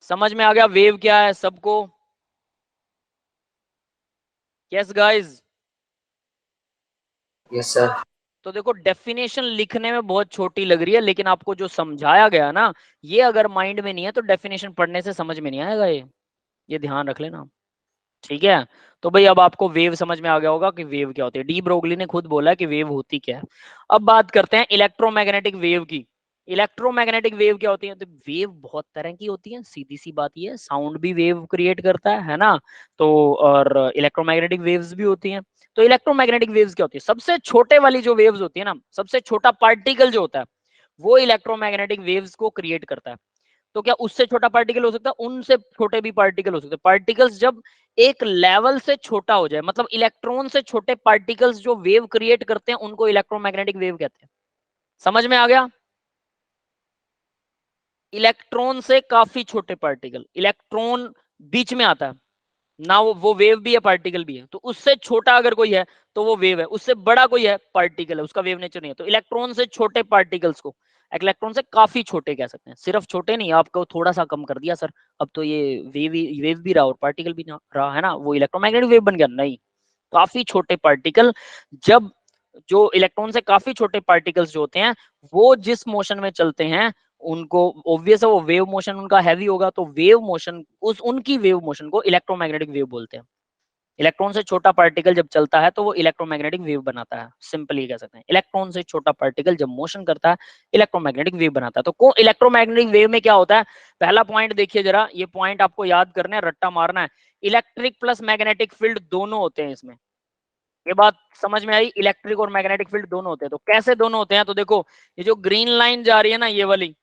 समझ में आ गया वेव क्या है सबको? Yes guys? Yes sir. तो देखो डेफिनेशन लिखने में बहुत छोटी लग रही है, लेकिन आपको जो समझाया गया ना, ये अगर माइंड में नहीं है तो डेफिनेशन पढ़ने से समझ में नहीं आएगा। ये ध्यान रख लेना, ठीक है। तो भाई अब आपको वेव समझ में आ गया होगा कि वेव क्या होती है। डी ब्रोगली ने खुद बोला कि वेव होती क्या है। अब बात करते हैं इलेक्ट्रोमैग्नेटिक वेव की। इलेक्ट्रोमैग्नेटिक वेव क्या होती है? तो वेव बहुत तरह की होती है, सीधी सी बात ये है। साउंड भी वेव क्रिएट करता है ना, तो और इलेक्ट्रोमैग्नेटिक वेव्स भी होती हैं। तो इलेक्ट्रोमैग्नेटिक वेव्स क्या होती है? सबसे छोटे वाली जो वेव्स होती है ना, सबसे छोटा पार्टिकल जो होता है वो इलेक्ट्रोमैग्नेटिक वेव्स को क्रिएट करता है। तो क्या उससे छोटा पार्टिकल हो सकता है? उनसे छोटे भी पार्टिकल हो सकते हैं। पार्टिकल्स जब एक लेवल से छोटा हो जाए, मतलब इलेक्ट्रॉन से छोटे पार्टिकल्स जो वेव क्रिएट करते हैं उनको इलेक्ट्रोमैग्नेटिक वेव कहते हैं। समझ में आ गया? इलेक्ट्रॉन से काफी छोटे पार्टिकल, इलेक्ट्रॉन बीच में आता है ना, वो वेव भी है पार्टिकल भी है। तो उससे छोटा अगर कोई है तो वो वेव है, उससे बड़ा कोई है पार्टिकल है, उसका वेव नेचर नहीं है। तो इलेक्ट्रॉन से छोटे पार्टिकल्स को, इलेक्ट्रॉन से काफी छोटे कह सकते हैं। सिर्फ छोटे नहीं, आपको थोड़ा सा कम कर दिया सर, अब तो ये वेव भी रहा और पार्टिकल भी रहा है ना, वो इलेक्ट्रोमैग्नेटिक वेव बन गया? नहीं, काफी छोटे पार्टिकल, जब जो इलेक्ट्रॉन से काफी छोटे पार्टिकल्स जो होते हैं वो जिस मोशन में चलते हैं उनको, ऑब्वियस है वो वेव मोशन उनका हैवी होगा, तो वेव मोशन, उस उनकी वेव मोशन को इलेक्ट्रोमैग्नेटिक वेव बोलते हैं। इलेक्ट्रॉन से छोटा पार्टिकल जब चलता है तो वो इलेक्ट्रोमैग्नेटिक वेव बनाता है, सिंपल ये कह सकते हैं। इलेक्ट्रॉन से छोटा पार्टिकल जब मोशन करता है इलेक्ट्रोमैग्नेटिक वेव बनाता है। तो इलेक्ट्रोमैग्नेटिक वेव में क्या होता है? पहला पॉइंट देखिए जरा, ये पॉइंट आपको याद करना है, रट्टा मारना है। इलेक्ट्रिक प्लस मैग्नेटिक फील्ड दोनों होते हैं इसमें, ये बात समझ में आई? इलेक्ट्रिक और मैग्नेटिक फील्ड दोनों होते हैं। तो कैसे दोनों होते हैं? तो देखो ये जो ग्रीन लाइन जा रही है ना, ये वाली,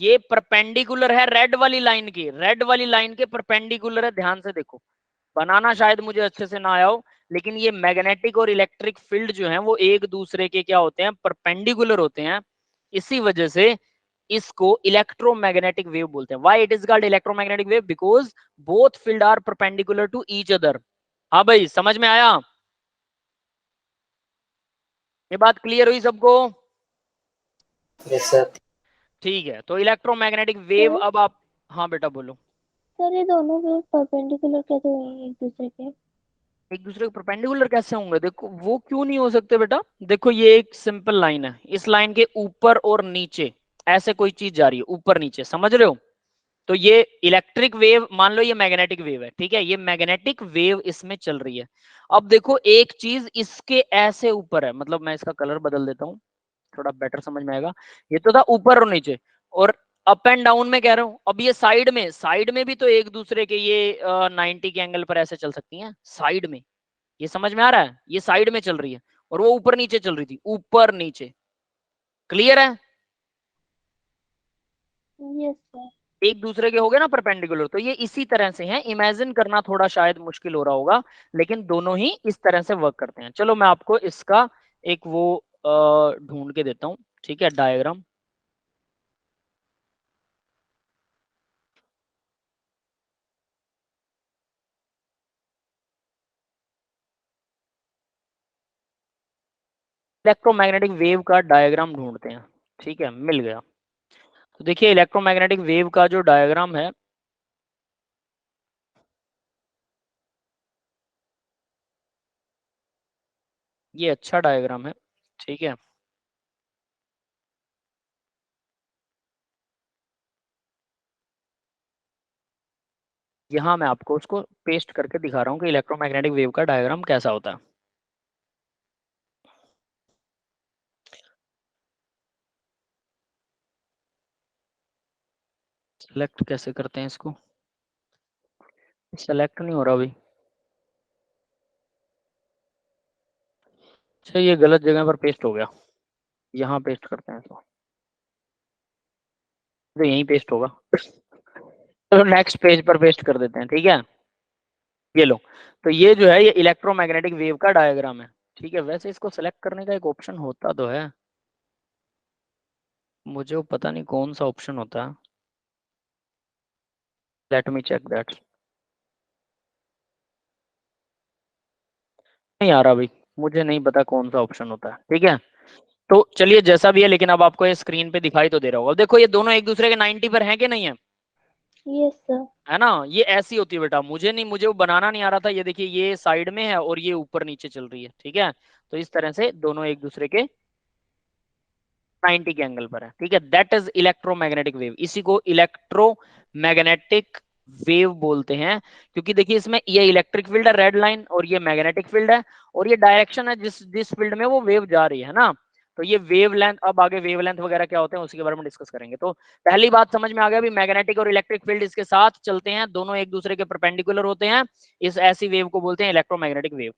ये परपेंडिकुलर है रेड वाली लाइन की, रेड वाली लाइन के परपेंडिकुलर है। ध्यान से देखो, बनाना शायद मुझे अच्छे से ना आया हो, लेकिन ये मैग्नेटिक और इलेक्ट्रिक फील्ड जो है वो एक दूसरे के क्या होते हैं? परपेंडिकुलर होते हैं। इसी वजह से इसको इलेक्ट्रोमैग्नेटिक वेव बोलते हैं। Why it is called electromagnetic wave? Because both field are perpendicular to each other. हाँ भाई, समझ में आया? ये बात क्लियर हुई सबको? Yes sir. ठीक है, तो इलेक्ट्रोमैग्नेटिक वेव, सर अब आप, हाँ बेटा बोलो। सर ये दोनों वेव परपेंडिकुलर कैसे हुए एक दूसरे के? एक दूसरे के परपेंडिकुलर कैसे होंगे? देखो वो क्यों नहीं हो सकते बेटा? देखो ये एक सिंपल लाइन है, इस लाइन के ऊपर और नीचे ऐसे कोई चीज जा रही है, ऊपर नीचे, समझ रहे हो? तो ये इलेक्ट्रिक वेव, मान लो ये मैग्नेटिक वेव है, ठीक है, ये मैग्नेटिक वेव इसमें चल रही है। अब देखो एक चीज इसके ऐसे ऊपर है, मतलब मैं इसका कलर बदल देता हूँ, थोड़ा बेटर समझ में आएगा। ये तो था ऊपर और नीचे, और अप एंड डाउन में कह रहा हूं। अब ये साइड में भी तो एक दूसरे के ये 90 के एंगल पर ऐसे चल सकती हैं साइड में। ये समझ में आ रहा है? ये साइड में चल रही है और वो ऊपर नीचे चल रही थी, ऊपर नीचे। क्लियर है? Yes sir. एक दूसरे के हो गए ना परपेंडिकुलर, तो ये इसी तरह से हैं। इमेजिन करना थोड़ा शायद मुश्किल हो रहा होगा, लेकिन दोनों ही इस तरह से वर्क करते हैं। चलो मैं आपको इसका एक वो ढूंढ के देता हूं, ठीक है, डायग्राम। इलेक्ट्रोमैग्नेटिक वेव का डायग्राम ढूंढते हैं, ठीक है, मिल गया। तो देखिए इलेक्ट्रोमैग्नेटिक वेव का जो डायग्राम है, ये अच्छा डायग्राम है, ठीक है। यहाँ मैं आपको उसको पेस्ट करके दिखा रहा हूँ कि इलेक्ट्रोमैग्नेटिक वेव का डायग्राम कैसा होता है। सेलेक्ट कैसे करते हैं इसको? सेलेक्ट नहीं हो रहा अभी। अच्छा, ये गलत जगह पर पेस्ट हो गया, यहाँ पेस्ट करते हैं इसको, तो यहीं पेस्ट होगा। तो नेक्स्ट पेज पर पेस्ट कर देते हैं, ठीक है। ये लो, तो ये जो है ये इलेक्ट्रोमैग्नेटिक वेव का डायग्राम है, ठीक है। वैसे इसको सेलेक्ट करने का एक ऑप्शन होता तो है, मुझे वो पता नहीं कौन सा ऑप्शन होता है। Let me check that. नहीं आ रहा भाई, मुझे नहीं पता कौन सा ऑप्शन होता है, ठीक है। तो चलिए जैसा भी है, लेकिन अब आपको ये स्क्रीन पे दिखाई तो दे रहा होगा। अब देखो ये दोनों एक दूसरे के 90 पर हैं कि नहीं है? Yes sir. है ना? ये ऐसी होती है बेटा, मुझे वो बनाना नहीं आ रहा था। ये देखिए ये साइड में है और ये ऊपर नीचे चल रही है, ठीक है। तो इस तरह से दोनों एक दूसरे के 90 के एंगल पर है, ठीक है। That is electromagnetic wave. इसी को इलेक्ट्रोमैग्नेटिक वेव बोलते हैं, क्योंकि देखिए इसमें ये इलेक्ट्रिक फील्ड है रेड लाइन, और ये मैग्नेटिक फील्ड है, और ये डायरेक्शन है जिस जिस फील्ड में वो वेव जा रही है ना। तो ये वेव लेंथ, अब आगे वेव लेंथ वगैरह क्या होते हैं उसके बारे में डिस्कस करेंगे। तो पहली बात समझ में आ गया, भी मैग्नेटिक और इलेक्ट्रिक फील्ड इसके साथ चलते हैं, दोनों एक दूसरे के परपेंडिकुलर होते हैं, इस ऐसी वेव को बोलते हैं इलेक्ट्रोमैग्नेटिक वेव।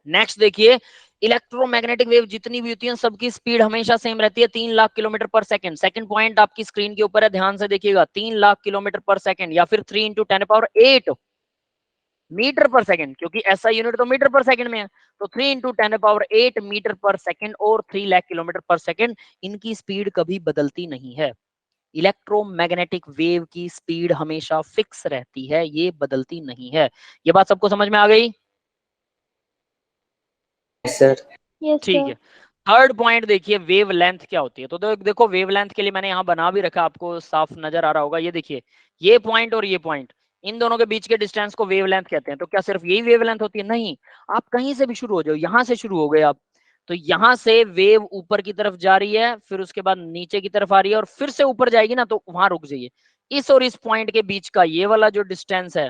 नेक्स्ट देखिए, इलेक्ट्रोमैग्नेटिक वेव जितनी भी होती है सबकी स्पीड हमेशा सेम रहती है, 3 लाख किलोमीटर पर सेकंड। सेकंड पॉइंट आपकी स्क्रीन के ऊपर है, ध्यान से देखिएगा, 3 लाख किलोमीटर पर सेकंड, या फिर 3 × 10⁸ मीटर पर सेकंड, क्योंकि ऐसा यूनिट तो मीटर पर सेकंड में है। तो 3 × 10⁸ मीटर पर सेकंड और 3 लाख किलोमीटर पर सेकंड, इनकी स्पीड कभी बदलती नहीं है। इलेक्ट्रोमैग्नेटिक वेव की स्पीड हमेशा फिक्स रहती है, ये बदलती नहीं है। ये बात सबको समझ में आ गई? Yes sir. यस ठीक है। सर। थर्ड पॉइंट देखिए, वेव लेंथ क्या होती है। तो देखो वेव लेंथ के लिए मैंने यहाँ बना भी रखा, आपको साफ नजर आ रहा होगा। ये देखिए, ये पॉइंट और ये पॉइंट, इन दोनों के बीच के डिस्टेंस को वेव लेंथ कहते हैं। तो क्या सिर्फ यही वेव लेंथ होती है? नहीं, आप कहीं से भी शुरू हो जाओ, यहाँ से शुरू हो गए आप, तो यहाँ से वेव ऊपर की तरफ जा रही है, फिर उसके बाद नीचे की तरफ आ रही है, और फिर से ऊपर जाएगी ना, तो वहां रुक जाइए। इस और इस पॉइंट के बीच का ये वाला जो डिस्टेंस है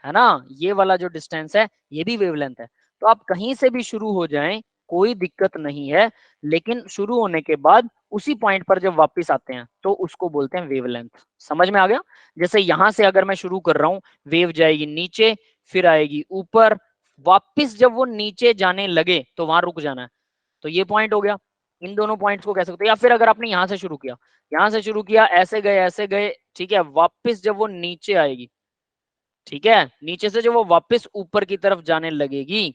ना, ये वाला जो डिस्टेंस है, ये भी वेवलेंथ है। तो आप कहीं से भी शुरू हो जाएं, कोई दिक्कत नहीं है, लेकिन शुरू होने के बाद उसी पॉइंट पर जब वापस आते हैं तो उसको बोलते हैं वेवलेंथ। समझ में आ गया? जैसे यहां से अगर मैं शुरू कर रहा हूं, वेव जाएगी नीचे, फिर आएगी ऊपर, वापस जब वो नीचे जाने लगे तो वहां रुक जाना है। तो ये पॉइंट हो गया। इन दोनों पॉइंट्स को कह सकते हैं। या फिर अगर आपने यहां से शुरू किया, ऐसे गए, ठीक है, वापस जब वो नीचे आएगी, ठीक है, नीचे से जब वो वापस ऊपर की तरफ जाने लगेगी,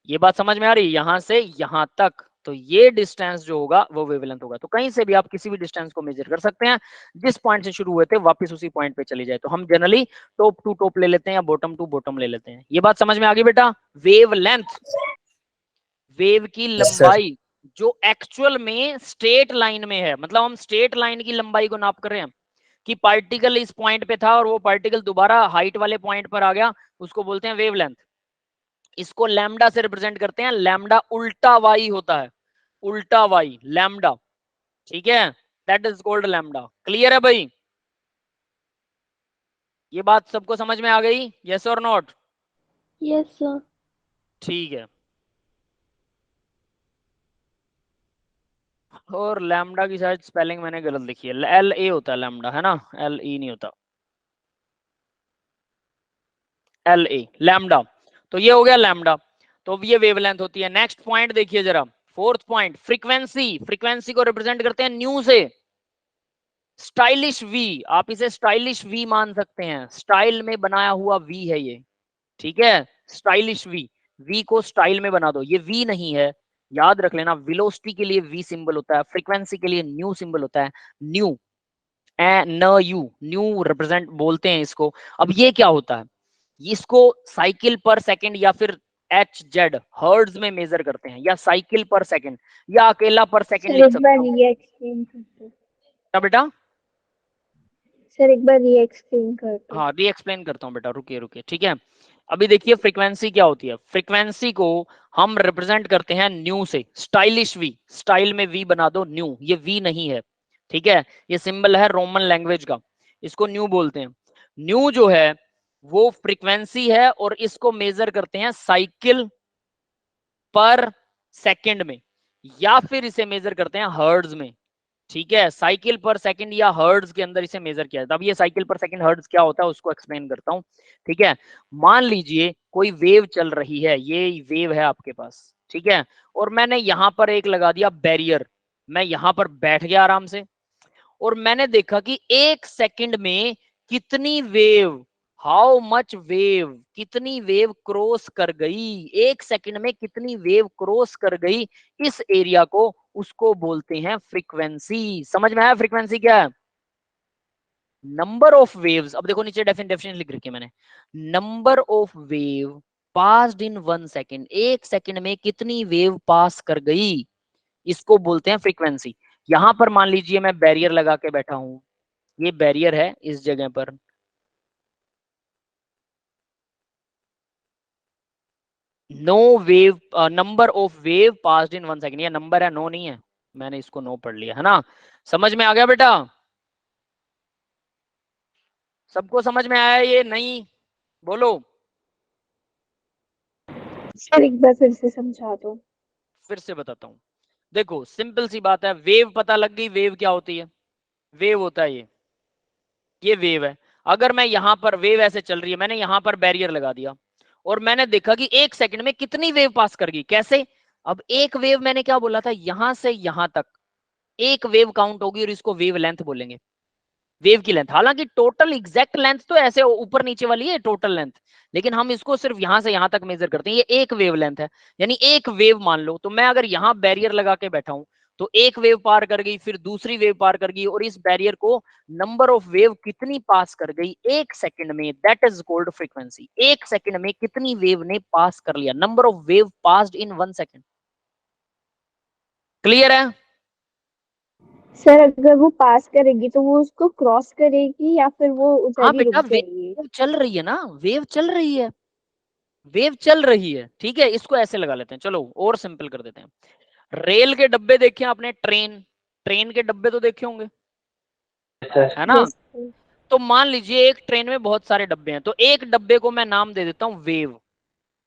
ये बात समझ में आ रही है, यहां से यहां तक, तो ये डिस्टेंस जो होगा वो वेवलेंथ होगा। तो कहीं से भी आप किसी भी डिस्टेंस को मेजर कर सकते हैं, जिस पॉइंट से शुरू हुए थे वापस उसी पॉइंट पे चली जाए। तो हम जनरली टॉप टू टॉप ले लेते हैं या बॉटम टू बॉटम ले लेते हैं। ये बात समझ में आ गई बेटा? वेवलेंथ, वेव की Yes, sir. लंबाई जो एक्चुअल में स्ट्रेट लाइन में है, मतलब हम स्ट्रेट लाइन की लंबाई को नाप कर रहे हैं कि पार्टिकल इस पॉइंट पे था और वो पार्टिकल दोबारा हाइट वाले पॉइंट पर आ गया, उसको बोलते हैं वेवलेंथ। इसको लैम्डा से रिप्रेजेंट करते हैं। लैम्डा उल्टा वाई होता है, उल्टा वाई लैम्डा, ठीक है, that is called lambda. Clear है भाई? ये बात सबको समझ में आ गई? यस और नॉट? Yes sir. ठीक है। और लैम्डा की शायद स्पेलिंग मैंने गलत लिखी है, एल ए होता है लैम्डा, है ना, एल ई नहीं होता, एल ए लैम्डा। तो ये हो गया लैम्डा, तो ये वेवलेंथ होती है। नेक्स्ट पॉइंट देखिए जरा, फोर्थ पॉइंट, फ्रीक्वेंसी। फ्रीक्वेंसी को रिप्रेजेंट करते हैं न्यू से। स्टाइलिश वी, आप इसे स्टाइलिश वी मान सकते हैं, स्टाइल में बनाया हुआ वी है ये, ठीक है, स्टाइलिश वी। वी को स्टाइल में बना दो, ये वी नहीं है, याद रख लेना। वेलोसिटी के लिए वी सिंबल होता है, फ्रीक्वेंसी के लिए न्यू सिंबल होता है, न्यू, न यू, न्यू रिप्रेजेंट बोलते हैं इसको। अब ये क्या होता है, इसको साइकिल पर सेकंड या फिर एच जेड हर्ट्ज में मेजर करते हैं, या साइकिल पर सेकंड, या अकेला पर सेकंड सर लिख एक बार सकते हो। ये एक्सप्लेन कर दो। क्या बेटा? सर एक बार ये एक्सप्लेन कर दो। हाँ, री एक्सप्लेन करता हूँ बेटा, रुकिए रुकिए, ठीक है। अभी देखिए फ्रीक्वेंसी क्या होती है। फ्रीक्वेंसी को हम रिप्रेजेंट करते हैं न्यू से, स्टाइलिश वी, स्टाइल में वी बना दो न्यू, ये वी नहीं है, ठीक है, ये सिंबल है रोमन लैंग्वेज का, इसको न्यू बोलते हैं। न्यू जो है वो फ्रीक्वेंसी है और इसको मेजर करते हैं साइकिल पर सेकंड में, या फिर इसे मेजर करते हैं हर्ट्ज में, ठीक है, साइकिल पर सेकंड या हर्ट्ज के अंदर इसे मेजर किया जाता है। अब ये साइकिल पर सेकंड हर्ट्ज क्या होता है उसको एक्सप्लेन करता हूं, ठीक है। मान लीजिए कोई वेव चल रही है, ये वेव है आपके पास, ठीक है, और मैंने यहां पर एक लगा दिया बैरियर, मैं यहां पर बैठ गया आराम से, और मैंने देखा कि एक सेकंड में कितनी वेव, हाउ मच वेव, कितनी वेव क्रॉस कर गई, एक सेकंड में कितनी वेव क्रॉस कर गई इस एरिया को, उसको बोलते हैं फ्रीक्वेंसी। समझ में आया फ्रीक्वेंसी क्या है? नंबर ऑफ वेव्स, अब देखो नीचे डेफिनेशन लिख रखी है मैंने, number of wave passed in 1 second, एक सेकंड में कितनी वेव पास कर गई, इसको बोलते हैं फ्रीक्वेंसी। यहां पर मान लीजिए मैं बैरियर लगा के बैठा हूं, ये बैरियर है इस जगह पर, no wave, number of wave passed in 1 second, ये नंबर है, नो नहीं है, मैंने इसको नो पढ़ लिया, है ना। समझ में आ गया बेटा? सबको समझ में आया ये नहीं? बोलो। सर एक बार फिर से समझा दो। फिर से बताता हूं, देखो सिंपल सी बात है, वेव पता लग गई, वेव क्या होती है, वेव होता है ये वेव है। अगर मैं यहां पर, वेव ऐसे चल रही है, मैंने यहां पर बैरियर लगा दिया और मैंने देखा कि एक सेकंड में कितनी वेव पास कर गई, कैसे? अब एक वेव मैंने क्या बोला था, यहां से यहां तक एक वेव काउंट होगी और इसको वेव लेंथ बोलेंगे, वेव की लेंथ। हालांकि टोटल एग्जैक्ट लेंथ तो ऐसे ऊपर नीचे वाली है टोटल लेंथ, लेकिन हम इसको सिर्फ यहां से यहां तक मेजर करते हैं, ये एक वेव लेंथ है। यानी एक वेव मान लो, तो मैं अगर यहां बैरियर लगा के बैठा हूं तो एक वेव पार कर गई, फिर दूसरी वेव पार कर गई, और इस बैरियर को नंबर ऑफ वेव कितनी पास कर गई एक सेकंड में, दैट इज कॉल्ड फ्रीक्वेंसी। एक सेकंड में कितनी वेव ने पास कर लिया, number of wave passed in 1 second. Clear है? सर अगर वो पास करेगी तो वो उसको क्रॉस करेगी या फिर वो हाँ उधर ही बेटा, रुक जाएगी? वेव चल रही है ना, वेव चल रही है, वेव चल रही है, ठीक है। इसको ऐसे लगा लेते हैं, चलो और सिंपल कर देते हैं। रेल के डब्बे देखे आपने, ट्रेन, ट्रेन के डब्बे तो देखे होंगे, है ना। Yes sir. तो मान लीजिए एक ट्रेन में बहुत सारे डब्बे हैं, तो एक डब्बे को मैं नाम दे देता हूं वेव,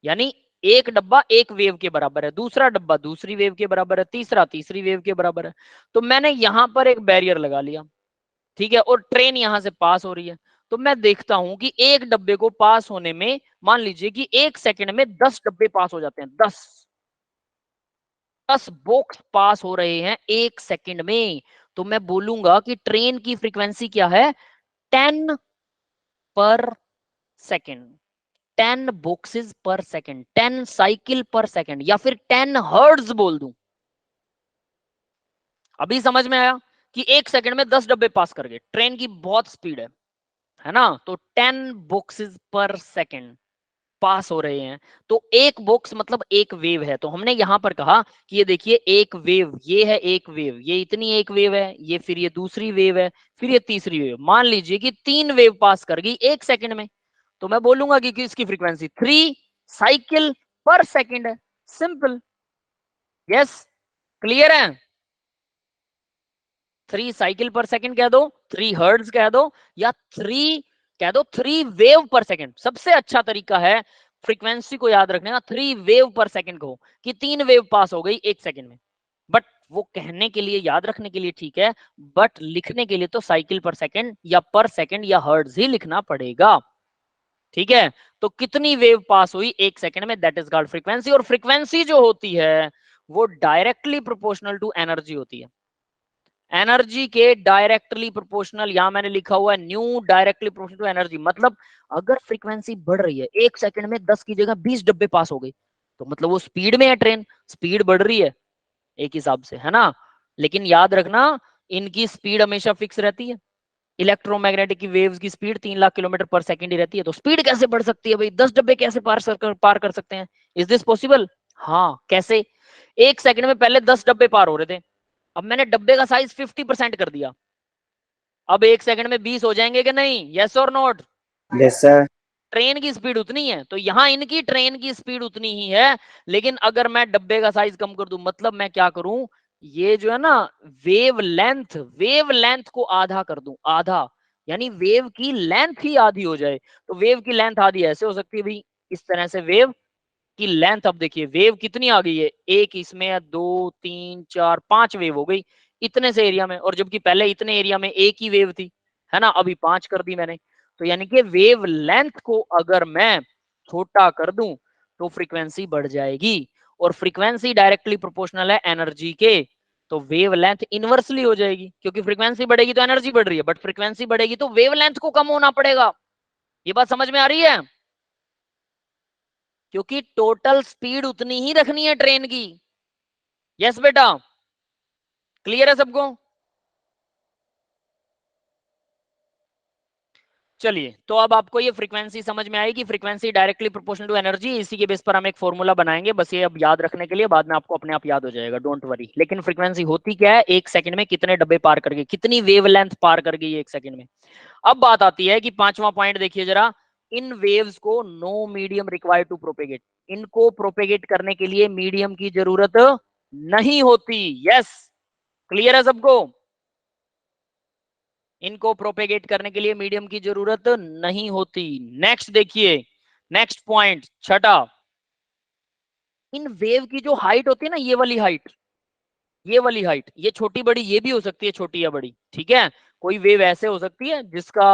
यानी एक डब्बा एक वेव के बराबर है, दूसरा डब्बा दूसरी वेव के बराबर है, तीसरा तीसरी वेव के बराबर है। तो मैंने यहां पर एक बैरियर लगा लिया, ठीक है, और ट्रेन यहां से पास हो रही है, तो मैं देखता हूं कि एक डब्बे को पास होने में, मान लीजिए कि 1 सेकंड में 10 डब्बे पास हो जाते हैं, 10 बॉक्स पास हो रहे हैं 1 सेकंड में, तो मैं बोलूंगा कि ट्रेन की फ्रीक्वेंसी क्या है, 10 पर सेकेंड, 10 बॉक्सेस पर सेकेंड, 10 साइकिल पर सेकेंड, या फिर 10 हर्ट्ज बोल दूं। अभी समझ में आया कि 1 सेकंड में 10 डब्बे पास कर गए, ट्रेन की बहुत स्पीड है ना। तो 10 बॉक्सेस पर सेकेंड पास हो रहे हैं, तो एक बॉक्स मतलब एक वेव है। तो हमने यहां पर कहा कि ये देखिए एक वेव, ये है एक वेव, ये इतनी एक वेव है, ये फिर ये दूसरी वेव है, फिर ये तीसरी वेव। मान लीजिए कि 3 वेव पास कर गई 1 सेकंड में, तो मैं बोलूंगा कि इसकी फ्रीक्वेंसी 3 साइकिल पर सेकेंड है। सिंपल, यस, क्लियर है। 3 साइकिल पर सेकेंड कह दो, 3 हर्ट्ज कह दो, या 3 कह दो, 3 वेव पर सेकेंड। सबसे अच्छा तरीका है फ्रीक्वेंसी को याद रखने का, 3 वेव पर सेकेंड कहो कि 3 वेव पास हो गई 1 सेकंड में। बट वो कहने के लिए, याद रखने के लिए ठीक है, बट लिखने के लिए तो साइकिल पर सेकेंड या पर सेकेंड या हर्ट्ज ही लिखना पड़ेगा। ठीक है, तो कितनी वेव पास हुई 1 सेकंड में, दैट इज कॉल्ड फ्रीक्वेंसी। और फ्रीक्वेंसी जो होती है वो डायरेक्टली प्रोपोर्शनल टू एनर्जी होती है। एनर्जी के डायरेक्टली प्रोपोर्शनल, यहां मैंने लिखा हुआ है nu directly proportional to energy. मतलब अगर फ्रीक्वेंसी बढ़ रही है, 1 सेकंड में 10 की जगह 20 डब्बे पास हो गए, तो मतलब वो स्पीड में है, ट्रेन स्पीड बढ़ रही है एक हिसाब से, है ना। लेकिन याद रखना इनकी स्पीड हमेशा फिक्स रहती है। इलेक्ट्रोमैग्नेटिक की वेव्स की स्पीड 3 लाख किलोमीटर पर सेकंड ही रहती है, तो स्पीड कैसे बढ़ सकती है भाई, 10 डब्बे कैसे पार कर सकते हैं, इज दिस पॉसिबल। हाँ, कैसे, 1 सेकंड में पहले 10 डब्बे पार हो रहे थे, अब मैंने डब्बे का साइज 50% कर दिया, अब 1 सेकंड में 20 हो जाएंगे कि नहीं, यस और नॉट। Yes sir. ट्रेन की स्पीड उतनी है, तो यहां इनकी ट्रेन की स्पीड उतनी ही है। लेकिन अगर मैं डब्बे का साइज कम कर दूं, मतलब मैं क्या करूं, ये जो है ना वेव लेंथ को आधा कर दूं, आधा, यानी वेव की लेंथ ही आधी हो जाए। तो वेव की लेंथ आधी ऐसे हो सकती है भाई, इस तरह से वेव की लेंथ। अब देखिए वेव कितनी आ गई है, एक इसमें है, 2 3 4 5 वेव हो गई इतने से एरिया में, और जबकि पहले इतने एरिया में एक ही वेव थी, है ना, अभी 5 कर दी मैंने। तो यानी कि वेव लेंथ को अगर मैं छोटा कर दूं तो फ्रीक्वेंसी बढ़ जाएगी, और फ्रीक्वेंसी डायरेक्टली प्रोपोर्शनल है एनर्जी के, तो वेव लेंथ इनवर्सली हो जाएगी, क्योंकि फ्रीक्वेंसी बढ़ेगी तो एनर्जी बढ़ रही है, बट फ्रीक्वेंसी बढ़ेगी तो वेव लेंथ को कम होना पड़ेगा। ये बात समझ में आ रही है, क्योंकि टोटल स्पीड उतनी ही रखनी है ट्रेन की। यस बेटा, क्लियर है सबको। चलिए, तो अब आपको ये फ्रीक्वेंसी समझ में आएगी, frequency directly proportional to energy, इसी के बेस पर हम एक फॉर्मूला बनाएंगे, बस ये अब याद रखने के लिए, बाद में आपको अपने आप याद हो जाएगा, डोंट वरी। लेकिन फ्रीक्वेंसी होती क्या है, 1 सेकंड में कितने डब्बे पार कर गई, कितनी वेवलेंथ पार कर गई 1 सेकंड में। अब बात आती है कि 5वां पॉइंट देखिए जरा, इन वेव्स को no medium required to propagate, इनको प्रोपेगेट करने के लिए मीडियम की जरूरत नहीं होती। यस, क्लियर है सबको, इनको प्रोपेगेट करने के लिए मीडियम की जरूरत नहीं होती। नेक्स्ट देखिए, नेक्स्ट पॉइंट छठा, इन वेव की जो हाइट होती है ना, ये वाली हाइट, ये वाली हाइट, ये छोटी बड़ी ये भी हो सकती है, छोटी या बड़ी, ठीक है। कोई वेव ऐसे हो सकती है जिसका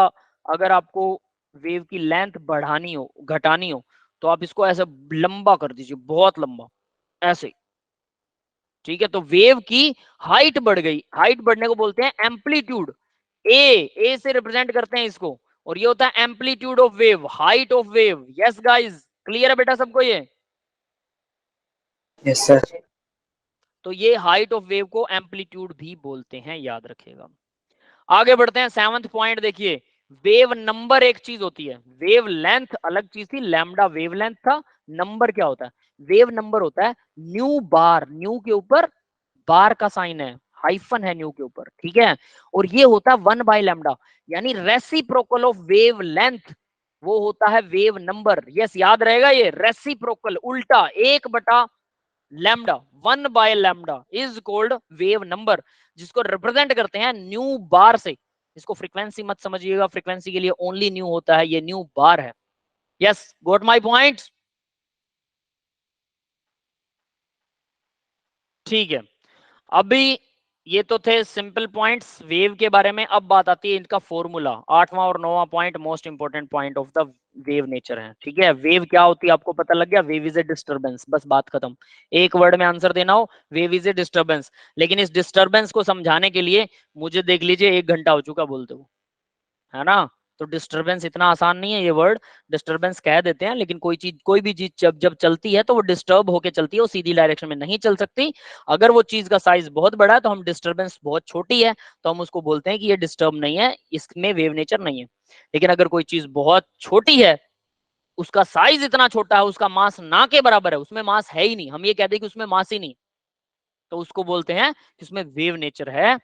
अगर आपको वेव की लेंथ बढ़ानी हो घटानी हो, तो आप इसको ऐसे लंबा कर दीजिए, बहुत लंबा, ऐसे, ठीक है। तो वेव की हाइट बढ़ गई, हाइट बढ़ने को बोलते हैं एम्पलीट्यूड, ए से रिप्रेजेंट करते हैं इसको, और ये होता है amplitude of wave, height of wave. Yes guys, clear है बेटा सबको ये। Yes sir. तो ये हाइट ऑफ वेव को एम्पलीट्यूड भी बोलते हैं, याद रखिएगा। आगे बढ़ते हैं, 7वां पॉइंट देखिए, वेव नंबर एक चीज होती है, वेव लेंथ अलग चीज थी, लैम्डा वेव लेंथ था, नंबर क्या होता है, वेव नंबर होता है न्यू बार, न्यू के ऊपर बार का साइन है, हाइफन है न्यू के ऊपर, ठीक है। और ये होता है 1/λ, यानी रेसिप्रोकल ऑफ वेव लेंथ, वो होता है वेव नंबर। यस, याद रहेगा ये, रेसिप्रोकल, उल्टा, 1/λ, 1/λ इज कॉल्ड वेव नंबर, जिसको रिप्रेजेंट करते हैं न्यू बार से। इसको फ्रीक्वेंसी मत समझिएगा, फ्रीक्वेंसी के लिए ओनली न्यू होता है, ये न्यू बार है। यस, गॉट माय पॉइंट, ठीक है। अभी ये तो थे सिंपल पॉइंट्स वेव के बारे में। अब बात आती है इनका फॉर्मूला। 8वां और 9वां point most important point of the wave nature है। ठीक है, वेव क्या होती है आपको पता लग गया। वेव इज ए डिस्टर्बेंस, बस बात खत्म। एक वर्ड में आंसर देना हो, वेव इज ए डिस्टर्बेंस। लेकिन इस डिस्टर्बेंस को समझाने के लिए मुझे देख लीजिए 1 घंटा हो चुका बोलते हो, है ना। तो डिस्टरबेंस इतना आसान नहीं है। ये वर्ड डिस्टरबेंस कह देते हैं, लेकिन कोई भी चीज जब जब चलती है तो वो डिस्टर्ब होके चलती है, वो सीधी डायरेक्शन में नहीं चल सकती। अगर वो चीज का साइज बहुत बड़ा है तो हम डिस्टरबेंस बहुत छोटी है तो हम उसको बोलते हैं कि ये डिस्टर्ब नहीं है, इसमें वेव नेचर नहीं है। लेकिन अगर कोई चीज बहुत छोटी है, उसका साइज इतना छोटा है, उसका मास ना के बराबर है, उसमें मास है ही नहीं, हम ये कहते हैं कि उसमें मास ही नहीं, तो उसको बोलते हैं कि उसमें वेव नेचर है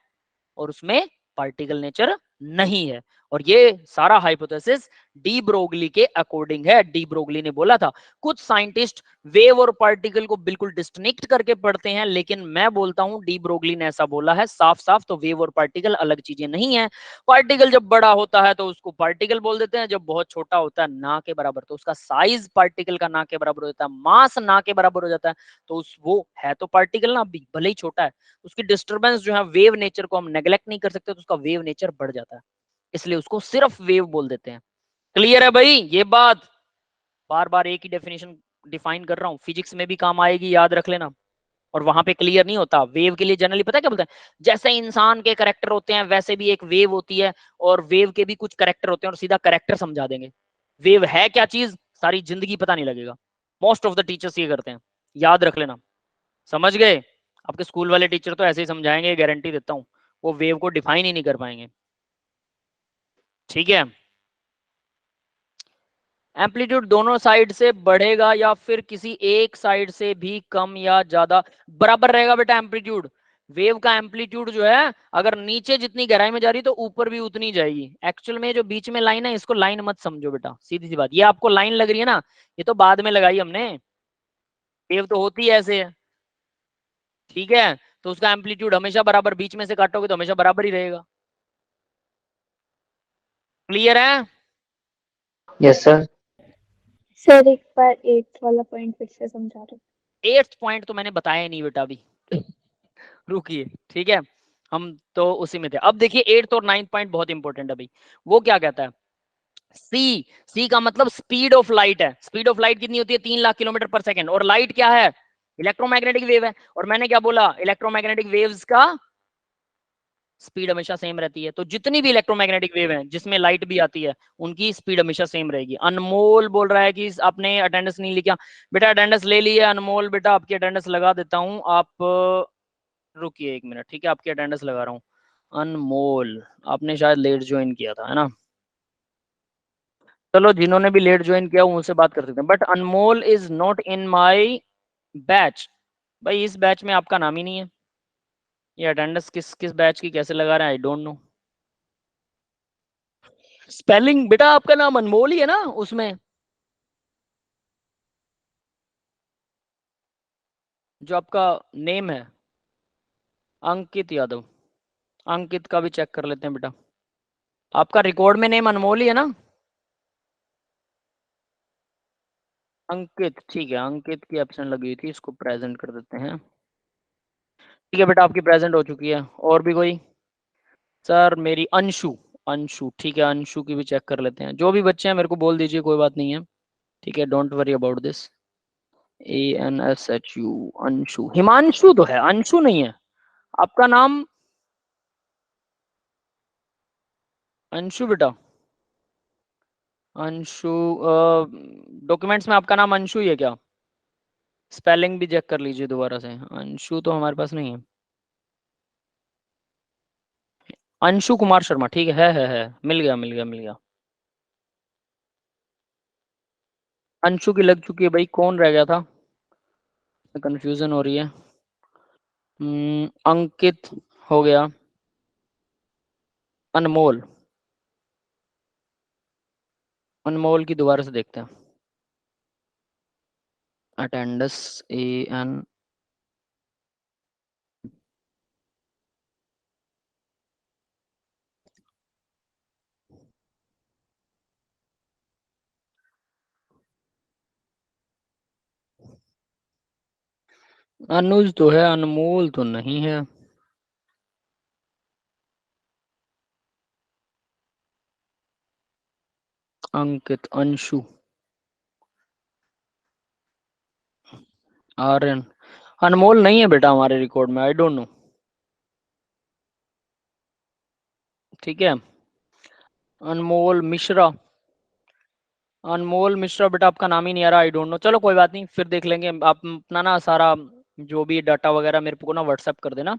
और उसमें पार्टिकल नेचर नहीं है। और ये सारा हाइपोथेसिस डी ब्रोगली के अकॉर्डिंग है। डी ब्रोगली ने बोला था। कुछ साइंटिस्ट वेव और पार्टिकल को बिल्कुल डिस्टिंक्ट करके पढ़ते हैं, लेकिन मैं बोलता हूं डी ब्रोगली ने ऐसा बोला है साफ साफ, तो वेव और पार्टिकल अलग चीजें नहीं है। पार्टिकल जब बड़ा होता है तो उसको पार्टिकल बोल देते हैं, जब बहुत छोटा होता है ना के बराबर तो उसका साइज पार्टिकल का ना के बराबर हो जाता है, मास ना के बराबर हो जाता है, तो उस वो है तो पार्टिकल ना, भले ही छोटा है। उसकी डिस्टरबेंस जो है वेव नेचर को हम नेग्लेक्ट नहीं कर सकते, तो उसका वेव नेचर बढ़ जाता है, इसलिए उसको सिर्फ वेव बोल देते हैं। क्लियर है भाई ये बात। बार बार एक ही डेफिनेशन डिफाइन कर रहा हूं, फिजिक्स में भी काम आएगी, याद रख लेना। और वहां पे क्लियर नहीं होता। वेव के लिए जनरली पता है क्या बोलते हैं, जैसे इंसान के करेक्टर होते हैं वैसे भी एक वेव होती है, और वेव के भी कुछ करेक्टर होते हैं, और सीधा करेक्टर समझा देंगे। वेव है क्या चीज सारी जिंदगी पता नहीं लगेगा। मोस्ट ऑफ द टीचर्स ये करते हैं, याद रख लेना। समझ गए। आपके स्कूल वाले टीचर तो ऐसे ही समझाएंगे, गारंटी देता हूँ। वो वेव को डिफाइन ही नहीं कर पाएंगे। ठीक है। एम्पलीट्यूड दोनों साइड से बढ़ेगा या फिर किसी एक साइड से भी कम या ज्यादा बराबर रहेगा बेटा एम्पलीट्यूड। वेव का एम्पलीट्यूड जो है अगर नीचे जितनी गहराई में जा रही है तो ऊपर भी उतनी जाएगी। एक्चुअल में जो बीच में लाइन है इसको लाइन मत समझो बेटा, सीधी सी बात। ये आपको लाइन लग रही है ना, ये तो बाद में लगाई हमने। वेव तो होती है ऐसे, ठीक है। तो उसका एम्पलीट्यूड हमेशा बराबर, बीच में से काटोगे तो हमेशा बराबर ही रहेगा। क्लियर है। Yes sir. सर एक बार 8th वाला पॉइंट फिर से समझा दो। 8th पॉइंट तो मैंने बताया नहीं बेटा अभी, रुकिए। ठीक है, हम तो उसी में थे। अब देखिए 8th और 9th पॉइंट बहुत इंपॉर्टेंट है भाई। वो क्या कहता है, सी, सी का मतलब स्पीड ऑफ लाइट है। स्पीड ऑफ लाइट कितनी होती है, 3 लाख किलोमीटर पर सेकेंड। और लाइट क्या है, इलेक्ट्रोमैग्नेटिक वेव है। और मैंने क्या बोला, इलेक्ट्रोमैग्नेटिक वेव्स का स्पीड हमेशा सेम रहती है। तो जितनी भी इलेक्ट्रोमैग्नेटिक वेव है जिसमें लाइट भी आती है, उनकी स्पीड हमेशा सेम रहेगी। अनमोल बोल रहा है कि आपने अटेंडेंस नहीं लिखा। बेटा अटेंडेंस ले ली है अनमोल, बेटा आपकी अटेंडेंस लगा देता हूँ। आप रुकिए 1 मिनट, ठीक है, आपकी अटेंडेंस लगा रहा हूँ। अनमोल, आपने शायद लेट ज्वाइन किया था, है ना। चलो जिन्होंने भी लेट ज्वाइन किया उनसे बात कर सकते हैं, but Anmol is not in my batch. भाई इस बैच में आपका नाम ही नहीं है। ये अटेंडेंस किस किस बैच की कैसे लगा रहे हैं, आई डोंट नो। स्पेलिंग बेटा आपका नाम अनमोल ही है ना उसमें, जो आपका नेम है अंकित यादव। अंकित का भी चेक कर लेते हैं बेटा, आपका रिकॉर्ड में नेम अनमोल ही है ना। अंकित, ठीक है, अंकित की एब्सेंट लगी हुई थी, इसको प्रेजेंट कर देते हैं। ठीक है बेटा आपकी प्रेजेंट हो चुकी है। और भी कोई। सर मेरी अंशु, अंशु ठीक है, अंशु की भी चेक कर लेते हैं। जो भी बच्चे हैं मेरे को बोल दीजिए, कोई बात नहीं है। ठीक है, don't worry about this. ANSHU, Anshu. Himanshu तो है, अंशु नहीं है। आपका नाम अंशु बेटा, अंशु। डॉक्यूमेंट्स में आपका नाम अंशु ही है क्या। स्पेलिंग भी चेक कर लीजिए दोबारा से, अंशु तो हमारे पास नहीं है। अंशु कुमार शर्मा, ठीक है, मिल गया मिल गया मिल गया। अंशु की लग चुकी है भाई, कौन रह गया था, कंफ्यूजन हो रही है। अंकित हो गया, अनमोल, अनमोल की दोबारा से देखते हैं। अटेंडेंस AN, अनुज तो है, अनमोल तो नहीं है। अंकित, अंशु, आर्यन, अनमोल नहीं है बेटा हमारे रिकॉर्ड में, आई डोंट नो। ठीक है, अनमोल मिश्रा, अनमोल मिश्रा बेटा आपका नाम ही नहीं आ रहा, आई डोंट नो। चलो कोई बात नहीं, फिर देख लेंगे। आप अपना ना सारा जो भी डाटा वगैरह मेरे को ना व्हाट्सएप कर देना,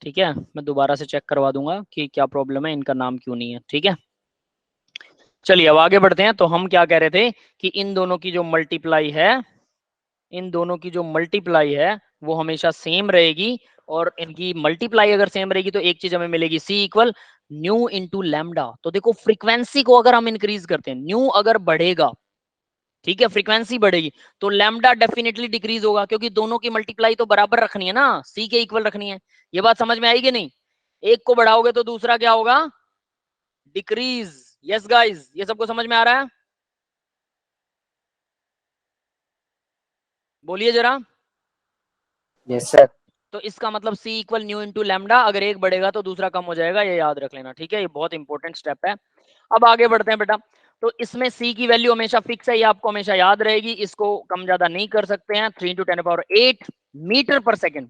ठीक है। मैं दोबारा से चेक करवा दूंगा कि क्या प्रॉब्लम है, इनका नाम क्यों नहीं है, ठीक है। चलिए अब आगे बढ़ते हैं। तो हम क्या कह रहे थे कि इन दोनों की जो मल्टीप्लाई है, इन दोनों की जो मल्टीप्लाई है वो हमेशा सेम रहेगी, और इनकी मल्टीप्लाई अगर सेम रहेगी तो एक चीज हमें मिलेगी, सी इक्वल न्यू इंटू लैम्डा। तो देखो फ्रीक्वेंसी को अगर हम इंक्रीज करते हैं, न्यू अगर बढ़ेगा, ठीक है, फ्रीक्वेंसी बढ़ेगी, तो लैम्डा डेफिनेटली डिक्रीज होगा, क्योंकि दोनों की मल्टीप्लाई तो बराबर रखनी है ना, सी के इक्वल रखनी है। ये बात समझ में आएगी नहीं? एक को बढ़ाओगे तो दूसरा क्या होगा, डिक्रीज। यस गाइस, ये सबको समझ में आ रहा है? बोलिए जरा। Yes sir. तो इसका मतलब सी इक्वल न्यू इंटू लैम्डा, अगर एक बढ़ेगा तो दूसरा कम हो जाएगा, ये याद रख लेना, ठीक है। ये बहुत इंपॉर्टेंट स्टेप है। अब आगे बढ़ते हैं बेटा। तो इसमें सी की वैल्यू हमेशा फिक्स है, ये आपको हमेशा याद रहेगी, इसको कम ज्यादा नहीं कर सकते हैं। 3 × 10⁸ मीटर पर सेकेंड।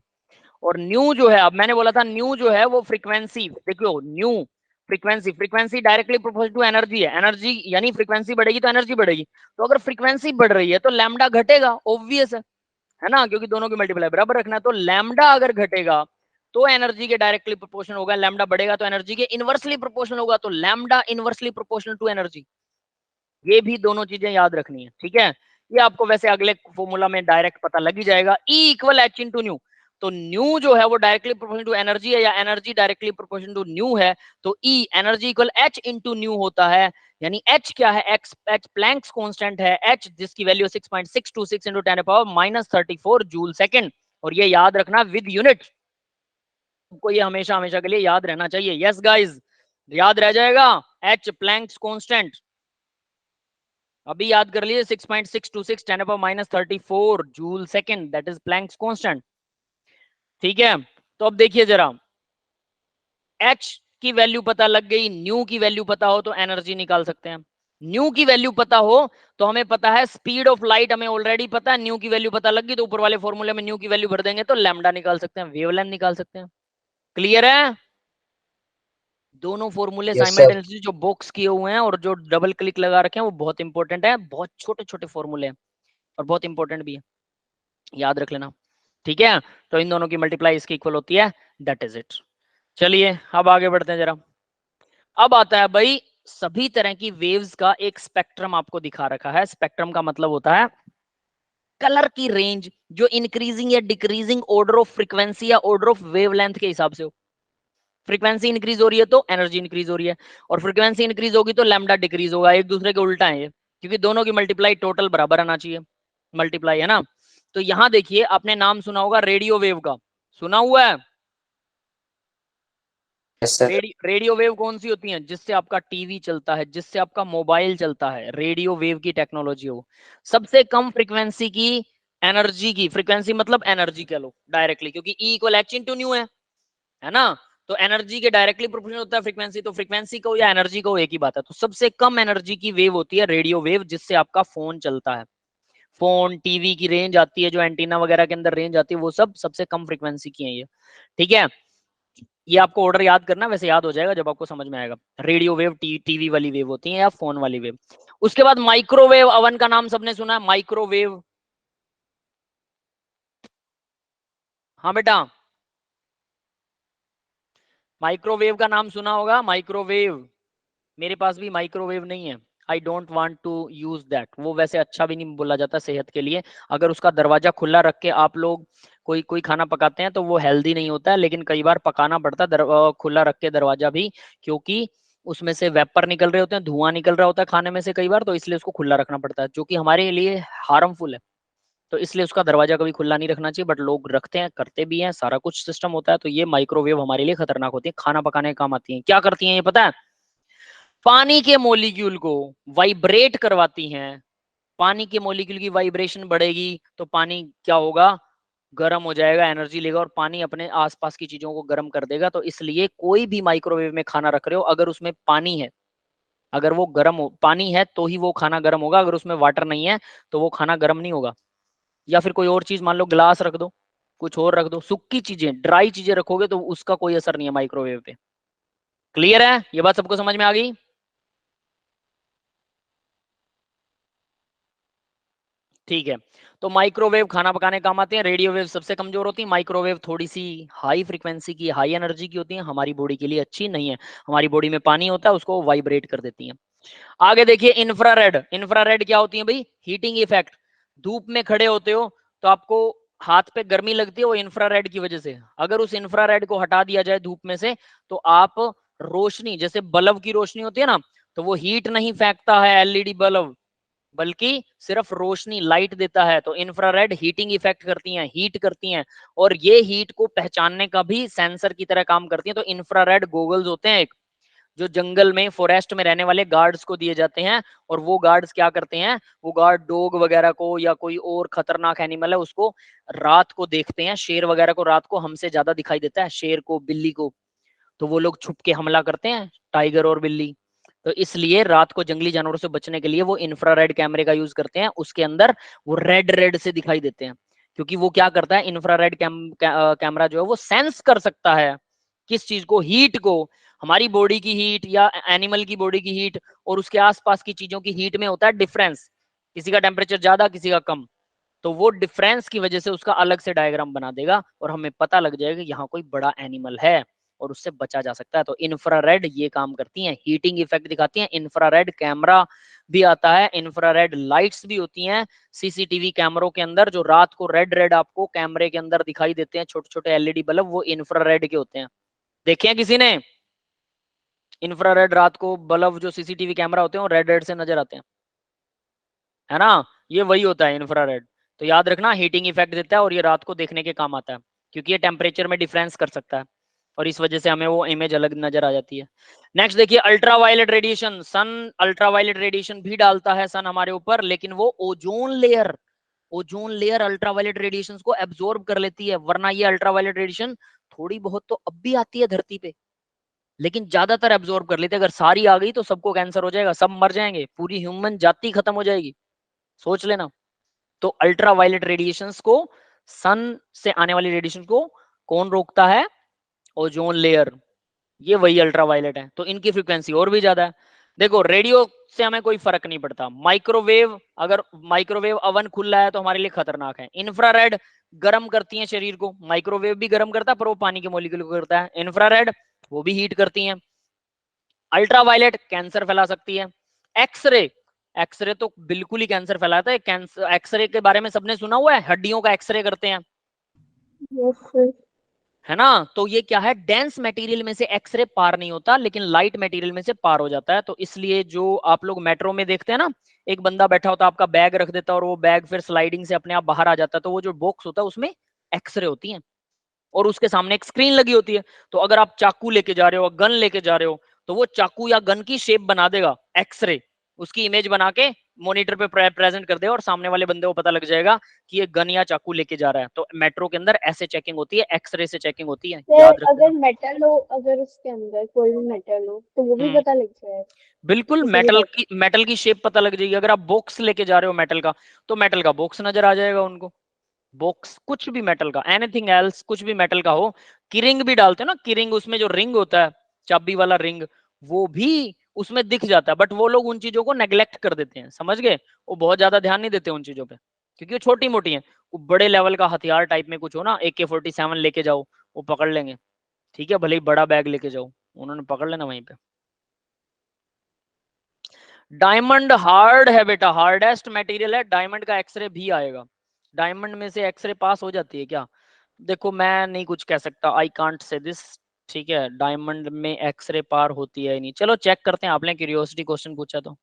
और न्यू जो है, अब मैंने बोला था न्यू जो है वो फ्रीक्वेंसी, देखो nu frequency, frequency directly proportional to energy है, एनर्जी यानी फ्रीक्वेंसी बढ़ेगी तो एनर्जी बढ़ेगी। तो अगर फ्रीक्वेंसी बढ़ रही है तो लैम्डा घटेगा, ऑब्वियस है ना, क्योंकि दोनों की मल्टीप्लाई बराबर रखना है। तो लैम्डा अगर घटेगा तो एनर्जी के डायरेक्टली प्रोपोर्शनल होगा, लैम्डा बढ़ेगा तो एनर्जी के इनवर्सली प्रोपोर्शनल होगा, तो lambda inversely proportional to energy. ये भी दोनों चीजें याद रखनी है, ठीक है। ये आपको वैसे अगले फॉर्मूला में डायरेक्ट पता लग ही जाएगा, E equal h into nu. तो न्यू जो है वो डायरेक्टली प्रोपोर्शनल टू एनर्जी है, या energy directly proportional to nu है, तो E energy equal h into nu होता है। यानी H क्या है, H प्लैंक्स कांस्टेंट है, H जिसकी वैल्यू 6.626 इंटू 10⁻⁻34 जूल सेकंड। और ये याद रखना विद यूनिट, को ये हमेशा हमेशा के लिए याद रहना चाहिए। यस गाइज, याद रह जाएगा, H प्लैंक्स कांस्टेंट अभी याद कर लीजिए, 6.626 10⁻⁻34 joule second, that is Planck's constant, ठीक है। तो अब देखिए जरा, H की वैल्यू पता लग गई, न्यू की वैल्यू पता हो तो एनर्जी निकाल सकते हैं। न्यू की वैल्यू पता हो तो हमें पता है स्पीड ऑफ लाइट, हमें ऑलरेडी पता है। न्यू की वैल्यू पता लग गई तो ऊपर वाले फॉर्मूले में न्यू की वैल्यू भर देंगे तो लैम्डा निकाल सकते हैं, वेवलेंथ निकाल सकते हैं। क्लियर है? दोनों फॉर्मूले यस सर। साइमल्टेनियसली जो बॉक्स किए हुए हैं और जो डबल क्लिक लगा रखे हैं वो बहुत इंपॉर्टेंट है, बहुत छोटे छोटे फॉर्मूले हैं और बहुत इंपॉर्टेंट भी है, याद रख लेना, ठीक है। तो इन दोनों की मल्टीप्लाई इसकी इक्वल होती है, दैट इज इट। चलिए अब आगे बढ़ते हैं जरा। अब आता है भाई, सभी तरह की वेव्स का एक स्पेक्ट्रम आपको दिखा रखा है। स्पेक्ट्रम का मतलब होता है कलर की रेंज जो इंक्रीजिंग या डिक्रीजिंग ऑर्डर ऑफ फ्रीक्वेंसी या ऑर्डर ऑफ वेवलेंथ के हिसाब से हो। फ्रीक्वेंसी इंक्रीज हो रही है तो एनर्जी इंक्रीज हो रही है, और फ्रीक्वेंसी इंक्रीज होगी तो लैम्डा डिक्रीज होगा। एक दूसरे के उल्टा है ये, क्योंकि दोनों की मल्टीप्लाई टोटल बराबर आना चाहिए, मल्टीप्लाई है ना। तो यहां देखिए, आपने नाम सुना होगा रेडियो वेव का, सुना हुआ है? Yes sir. रेडियो वेव कौन सी होती है? जिससे आपका टीवी चलता है, जिससे आपका मोबाइल चलता है, रेडियो वेव की टेक्नोलॉजी हो। सबसे कम फ्रीक्वेंसी की एनर्जी की, फ्रीक्वेंसी मतलब एनर्जी कह लो डायरेक्टली, क्योंकि E equal h into new है ना। तो एनर्जी के डायरेक्टली प्रोपोर्शनल होता है फ्रीक्वेंसी, तो फ्रीक्वेंसी को या एनर्जी को एक ही बात है। तो सबसे कम एनर्जी की वेव होती है रेडियो वेव, जिससे आपका फोन चलता है। फोन टीवी की रेंज आती है, जो एंटीना वगैरह के अंदर रेंज आती है, वो सब सबसे कम फ्रीक्वेंसी की है ये, ठीक है। ये आपको ऑर्डर याद करना, वैसे याद हो जाएगा जब आपको समझ में आएगा। रेडियो वेव टीवी वाली वेव होती है या फोन वाली वेव। उसके बाद माइक्रोवेव अवन का नाम सबने सुना है, माइक्रोवेव। हाँ बेटा, माइक्रोवेव का नाम सुना होगा, माइक्रोवेव। मेरे पास भी माइक्रोवेव नहीं है, I don't want to use that. वो वैसे अच्छा भी नहीं बोला जाता सेहत के लिए। अगर उसका दरवाजा खुला रख के आप लोग कोई कोई खाना पकाते हैं तो वो हेल्दी नहीं होता है, लेकिन कई बार पकाना पड़ता है खुला रख के दरवाजा भी, क्योंकि उसमें से वेपर निकल रहे होते हैं, धुआं निकल रहा होता है खाने में से कई बार, तो इसलिए उसको खुला रखना पड़ता है, जो कि हमारे लिए हार्मफुल है। तो इसलिए उसका दरवाजा कभी खुला नहीं रखना चाहिए, बट लोग रखते हैं, करते भी हैं, सारा कुछ सिस्टम होता है। तो ये माइक्रोवेव हमारे लिए खतरनाक होती है, खाना पकाने के काम आती है। क्या करती है ये पता है? पानी के मॉलिक्यूल को वाइब्रेट करवाती हैं। पानी के मॉलिक्यूल की वाइब्रेशन बढ़ेगी तो पानी क्या होगा, गर्म हो जाएगा, एनर्जी लेगा, और पानी अपने आसपास की चीजों को गर्म कर देगा। तो इसलिए कोई भी माइक्रोवेव में खाना रख रहे हो, अगर उसमें पानी है अगर वो गर्म हो, पानी है तो ही वो खाना गर्म होगा, अगर उसमें वाटर नहीं है तो वो खाना गर्म नहीं होगा। या फिर कोई और चीज, मान लो ग्लास रख दो, कुछ और रख दो, सूखी चीजें, ड्राई चीजें रखोगे तो उसका कोई असर नहीं है माइक्रोवेव पे। क्लियर है? ये बात सबको समझ में आ गई? ठीक है। तो माइक्रोवेव खाना पकाने काम आते हैं। रेडियो वेव सबसे कमजोर होती है, माइक्रोवेव थोड़ी सी हाई फ्रीक्वेंसी की, हाई एनर्जी की होती है, हमारी बॉडी के लिए अच्छी नहीं है। हमारी बॉडी में पानी होता है, उसको वाइब्रेट कर देती है। आगे देखिए इंफ्रारेड। इंफ्रारेड क्या होती है भाई? Heating effect. धूप में खड़े होते हो तो आपको हाथ पे गर्मी लगती है, वो इंफ्रारेड की वजह से। अगर उस इंफ्रारेड को हटा दिया जाए धूप में से, तो आप रोशनी, जैसे बल्ब की रोशनी होती है ना, तो वो हीट नहीं फेंकता है एलईडी बल्ब, बल्कि सिर्फ रोशनी, लाइट देता है। तो इंफ्रारेड हीटिंग इफेक्ट करती हैं, हीट करती हैं, और ये हीट को पहचानने का भी सेंसर की तरह काम करती हैं। तो इंफ्रारेड गोगल्स होते हैं एक, जो जंगल में, फॉरेस्ट में रहने वाले गार्ड्स को दिए जाते हैं। और वो गार्ड्स क्या करते हैं, वो गार्ड डॉग वगैरह को या कोई और खतरनाक एनिमल है उसको रात को देखते हैं। शेर वगैरह को रात को हमसे ज्यादा दिखाई देता है, शेर को, बिल्ली को, तो वो लोग छुप के हमला करते हैं, टाइगर और बिल्ली। तो इसलिए रात को जंगली जानवरों से बचने के लिए वो इंफ्रारेड कैमरे का यूज करते हैं। उसके अंदर वो रेड रेड से दिखाई देते हैं, क्योंकि वो क्या करता है, इंफ्रारेड कैमरा जो है वो सेंस कर सकता है किस चीज को, हीट को, हमारी बॉडी की हीट या एनिमल की बॉडी की हीट और उसके आसपास की चीजों की हीट में होता है डिफरेंस। किसी का टेम्परेचर ज्यादा, किसी का कम, तो वो डिफरेंस की वजह से उसका अलग से डायग्राम बना देगा और हमें पता लग जाएगा कि यहाँ कोई बड़ा एनिमल है और उससे बचा जा सकता है। तो इंफ्रारेड ये काम करती हैं, हीटिंग इफेक्ट दिखाती हैं। इंफ्रारेड कैमरा भी आता है, इंफ्रारेड लाइट्स भी होती हैं सीसीटीवी कैमरों के अंदर, जो रात को रेड रेड आपको कैमरे के अंदर दिखाई देते हैं, छोटे छोटे एलईडी बल्ब, वो इंफ्रारेड के होते हैं। देखे हैं किसी ने इंफ्रारेड रात को बल्ब, जो सीसीटीवी कैमरा होते हैं वो रेड रेड से नजर आते हैं, है ना? ये वही होता है इंफ्रारेड। तो याद रखना, हीटिंग इफेक्ट देता है और ये रात को देखने के काम आता है, क्योंकि ये टेम्परेचर में डिफरेंस कर सकता है और इस वजह से हमें वो इमेज अलग नजर आ जाती है। नेक्स्ट देखिए अल्ट्रावायलेट रेडिएशन। सन अल्ट्रावायलेट रेडिएशन भी डालता है सन हमारे ऊपर, लेकिन वो ओजोन लेयर अल्ट्रावायलेट रेडिएशन को एब्जॉर्ब कर लेती है। वरना ये अल्ट्रावायलेट रेडिएशन थोड़ी बहुत तो अब भी आती है धरती पे, लेकिन ज्यादातर एब्जॉर्ब कर लेते हैं। अगर सारी आ गई तो सबको कैंसर हो जाएगा, सब मर जाएंगे, पूरी ह्यूमन जाति खत्म हो जाएगी, सोच लेना। तो अल्ट्रावायलेट रेडिएशंस को, सन से आने वाली रेडिएशन को कौन रोकता है? Ozone layer. ये वही अल्ट्रावायलेट है, तो इनकी फ्रीक्वेंसी और भी ज्यादा है। देखो रेडियो से हमें कोई फर्क नहीं पड़ता। माइक्रोवेव, अगर माइक्रोवेव अवन खुला है तो हमारे लिए खतरनाक है। इंफ्रारेड गर्म करती है शरीर को, माइक्रोवेव भी गर्म करता है पर वो पानी के मॉलिक्यूल को करता है, इंफ्रारेड वो भी हीट करती है। अल्ट्रावायलेट कैंसर फैला सकती है। एक्सरे, एक्सरे तो बिल्कुल ही कैंसर फैलाता है। कैंसर, एक्सरे के बारे में सबने सुना हुआ है, हड्डियों का एक्सरे करते हैं, यस सर। है ना? तो ये क्या है, डेंस मटेरियल में से एक्सरे पार नहीं होता, लेकिन लाइट मटेरियल में से पार हो जाता है। तो इसलिए जो आप लोग मेट्रो में देखते हैं ना, एक बंदा बैठा होता है, आपका बैग रख देता है और वो बैग फिर स्लाइडिंग से अपने आप बाहर आ जाता है, तो वो जो बॉक्स होता है उसमें एक्सरे होती है और उसके सामने एक स्क्रीन लगी होती है। तो अगर आप चाकू लेके जा रहे हो, गन लेके जा रहे हो, तो वो चाकू या गन की शेप बना देगा एक्सरे, उसकी इमेज बना के मॉनिटर पे प्रेजेंट कर देगा और सामने वाले बंदे को पता लग जाएगा कि ये गन या चाकू लेके जा रहा है। तो मेट्रो के अंदर ऐसे चेकिंग होती है, एक्सरे से चेकिंग होती है, याद सर रख अगर लेना। मेटल हो, अगर उसके अंदर कोई भी मेटल हो तो वो भी पता लग जाए बिल्कुल, किसी भी टाइप। मेटल की शेप पता लग जाएगी। अगर आप बॉक्स लेके जा रहे हो मेटल का, तो मेटल का बॉक्स नजर आ जाएगा उनको। बॉक्स कुछ भी मेटल का, एनीथिंग एल्स, कुछ भी मेटल का हो। किरिंग भी डालते हो ना, किरिंग, उसमें जो रिंग होता है, चाबी वाला रिंग, वो भी उसमें दिख जाता है। बट वो लोग उन चीजों को नेग्लेक्ट कर देते हैं, समझ गए? वो बहुत ज्यादा ध्यान नहीं देते उन चीजों पे, क्योंकि वो छोटी मोटी है। वो बड़े लेवल का हथियार टाइप में कुछ हो ना, AK-47 लेके जाओ, वो पकड़ लेंगे, ठीक है? भले ही बड़ा बैग लेके जाओ, उन्होंने पकड़ लेना वहीं पे। डायमंड हार्ड है बेटा, हार्डेस्ट मटेरियल है, डायमंड का एक्सरे भी आएगा। डायमंड में से एक्सरे पास हो जाती है क्या? देखो मैं नहीं कुछ कह सकता, आई कांट से दिस, ठीक है? डायमंड में एक्सरे पार होती है नहीं, चलो चेक करते हैं, आपने क्यूरियोसिटी क्वेश्चन पूछा तो।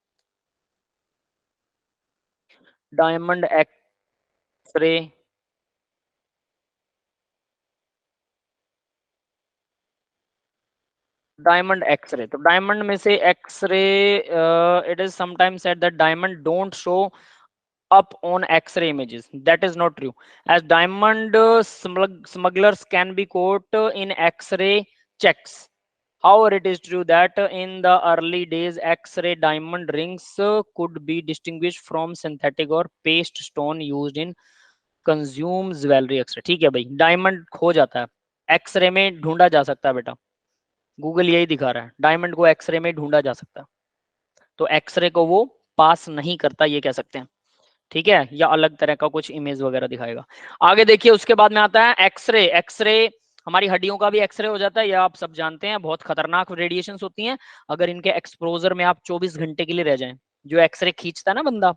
डायमंड एक्सरे, डायमंड एक्सरे, तो डायमंड में से X ray, it is sometimes said that diamond don't show up on X-ray images. That is not true, as diamond smugglers can be caught in X-ray checks. However, it is true that in the early days, X-ray diamond rings could be distinguished from synthetic or paste stone used in consumes jewellery X ray. ठीक है भाई, diamond खो जाता है, x ray में ढूंढा जा सकता है बेटा, गूगल यही दिखा रहा है, डायमंड को एक्सरे में ढूंढा जा सकता है, तो एक्सरे को वो पास नहीं करता, ये कह सकते हैं। ठीक है, या अलग तरह का कुछ इमेज वगैरह दिखाएगा। आगे देखिए, उसके बाद में आता है एक्सरे। एक्सरे हमारी हड्डियों का भी एक्सरे हो जाता है, ये आप सब जानते हैं, बहुत खतरनाक रेडिएशंस होती हैं। अगर इनके एक्सपोजर में आप 24 घंटे के लिए रह जाएं, जो एक्सरे खींचता है ना बंदा,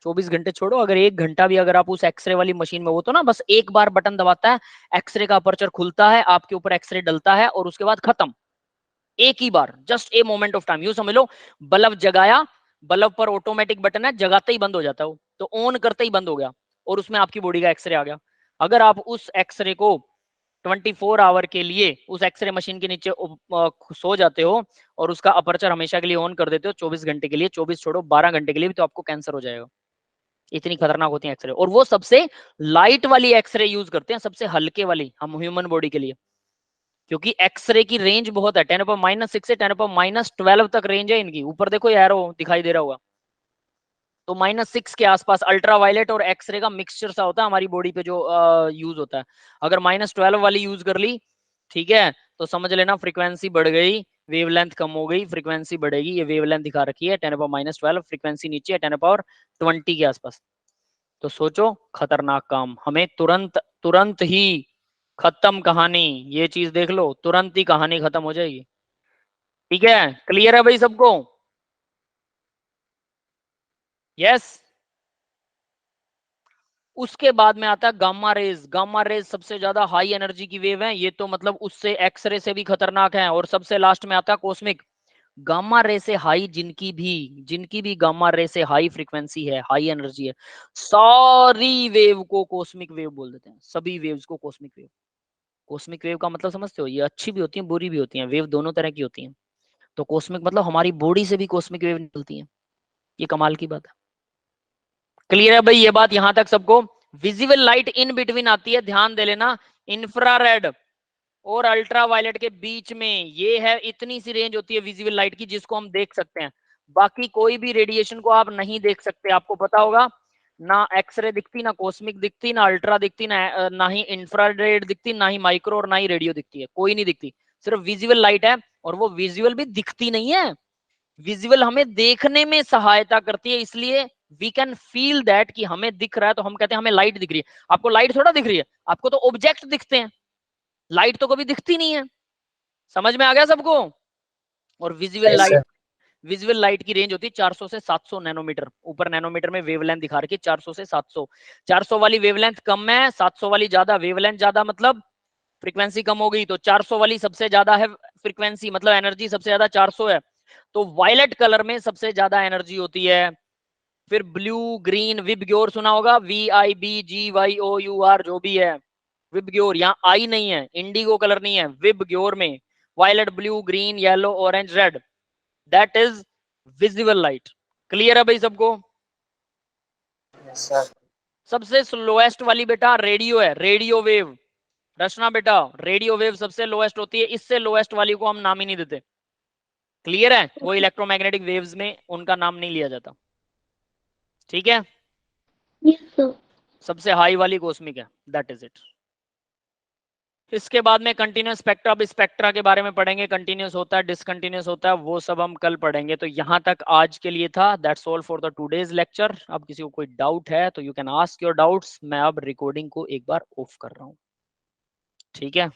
24 घंटे छोड़ो, अगर 1 घंटा भी अगर आप उस एक्सरे वाली मशीन में, वो तो ना बस एक बार बटन दबाता है, एक्सरे का अपर्चर खुलता है, आपके ऊपर एक्सरे डलता है और उसके बाद खत्म, एक ही बार, just a moment of time. यूं समझ लो, बल्ब जगाया, बल्ब पर ऑटोमेटिक बटन है, जगाते ही बंद हो जाता है वो, तो ऑन करते ही बंद हो गया और उसमें आपकी बॉडी का एक्सरे आ गया। अगर आप उस एक्सरे को 24 आवर के लिए उस एक्सरे मशीन के नीचे सो जाते हो और उसका अपर्चर हमेशा के लिए ऑन कर देते हो 24 घंटे के लिए, 24 छोड़ो 12 घंटे के लिए भी, तो आपको कैंसर हो जाएगा। इतनी खतरनाक होती है एक्सरे, और वो सबसे लाइट वाली एक्सरे यूज करते हैं, सबसे हल्के वाली हम ह्यूमन बॉडी के लिए, क्योंकि एक्सरे की रेंज बहुत है, 10⁻⁻⁶ से 10⁻12 तक रेंज है इनकी। ऊपर देखो एरो दिखाई दे रहा होगा, तो -6 के आसपास अल्ट्रावायलेट और एक्सरे का मिक्सचर सा होता है हमारी बॉडी पे जो यूज होता है। अगर -12 वाली यूज कर ली, ठीक है, तो समझ लेना फ्रीक्वेंसी बढ़ गई, वेवलेंथ कम हो गई, फ्रीक्वेंसी बढ़ेगी। ये वेवलेंथ दिखा रखी है 10⁻12, फ्रीक्वेंसी नीचे है 10⁻20 के आसपास। तो सोचो, खतरनाक काम, हमें तुरंत तुरंत ही खत्म कहानी, ये चीज देख लो, तुरंत ही कहानी खत्म हो जाएगी। ठीक है, क्लियर है भाई सबको? यस। उसके बाद में आता है गामा रेज। गामा रेज सबसे ज्यादा हाई एनर्जी की वेव है, ये तो मतलब उससे एक्सरे से भी खतरनाक है। और सबसे लास्ट में आता है कॉस्मिक। गामा रे से हाई जिनकी भी गामा रे से हाई फ्रीक्वेंसी है, हाई एनर्जी है, सारी वेव को कॉस्मिक वेव बोल देते हैं, सभी वेव्स को कॉस्मिक वेव। कॉस्मिक वेव का मतलब समझते हो, ये अच्छी भी होती है बुरी भी होती है, वेव दोनों तरह की होती है। तो कॉस्मिक मतलब हमारी बॉडी से भी कॉस्मिक वेव निकलती है, ये कमाल की बात है। क्लियर है भाई ये बात यहां तक सबको? विजिबल लाइट इन बिटवीन आती है, ध्यान दे लेना, इंफ्रारेड और अल्ट्रावायलेट के बीच में, ये है इतनी सी रेंज होती है विजिबल लाइट की जिसको हम देख सकते हैं। बाकी कोई भी रेडिएशन को आप नहीं देख सकते, आपको पता होगा, ना एक्सरे दिखती, ना कॉस्मिक दिखती, ना अल्ट्रा दिखती, ना ही इंफ्रारेड दिखती, ना ही माइक्रो और ना ही रेडियो दिखती है, कोई नहीं दिखती, सिर्फ विजुअल लाइट है। और वो विजुअल भी दिखती नहीं है, विजुअल हमें देखने में सहायता करती है, इसलिए वी कैन फील दैट कि हमें दिख रहा है, तो हम कहते हैं हमें लाइट दिख रही है। आपको लाइट थोड़ा दिख रही है, आपको तो ऑब्जेक्ट दिखते हैं, लाइट तो कभी दिखती नहीं है। समझ में आ गया सबको? और विजुअल लाइट की रेंज होती है 400 से 700 नैनोमीटर, ऊपर नैनोमीटर में वेवलेंथ दिखा रखी है 400 से 700। 400 वाली वेवलेंथ कम है, 700 वाली ज्यादा, वेवलेंथ ज्यादा मतलब फ्रीक्वेंसी कम हो गई, तो 400 वाली सबसे ज्यादा है फ्रीक्वेंसी, मतलब एनर्जी सबसे ज्यादा 400 है। तो वायलेट कलर में सबसे ज्यादा एनर्जी होती है। फिर ब्लू, ग्रीन, विबग्योर सुना होगा, VIBGYOUR, जो भी है विबग्योर, यहाँ आई नहीं है, इंडिगो कलर नहीं है, विबग्योर में violet, blue, green, yellow, orange, red, that is visible light. Clear है भाई सबको? सर सबसे स्लोएस्ट वाली बेटा रेडियो है, रेडियो वेव। रचना बेटा, रेडियो वेव सबसे लोएस्ट होती है, इससे लोएस्ट वाली को हम नाम ही नहीं देते। क्लियर है? वो इलेक्ट्रोमैग्नेटिक वेव्स में उनका नाम नहीं लिया जाता। ठीक है, यस सर। सबसे हाई वाली कॉस्मिक है, दैट इज इट। इसके बाद में कंटिन्यूस स्पेक्ट्रा, अब स्पेक्ट्रा के बारे में पढ़ेंगे, कंटिन्यूस होता है, डिसकंटिन्यूस होता है, वो सब हम कल पढ़ेंगे। तो यहां तक आज के लिए था, that's all for the today's lecture. अब किसी को कोई डाउट है तो you can ask your doubts. मैं अब रिकॉर्डिंग को एक बार ऑफ कर रहा हूं, ठीक है?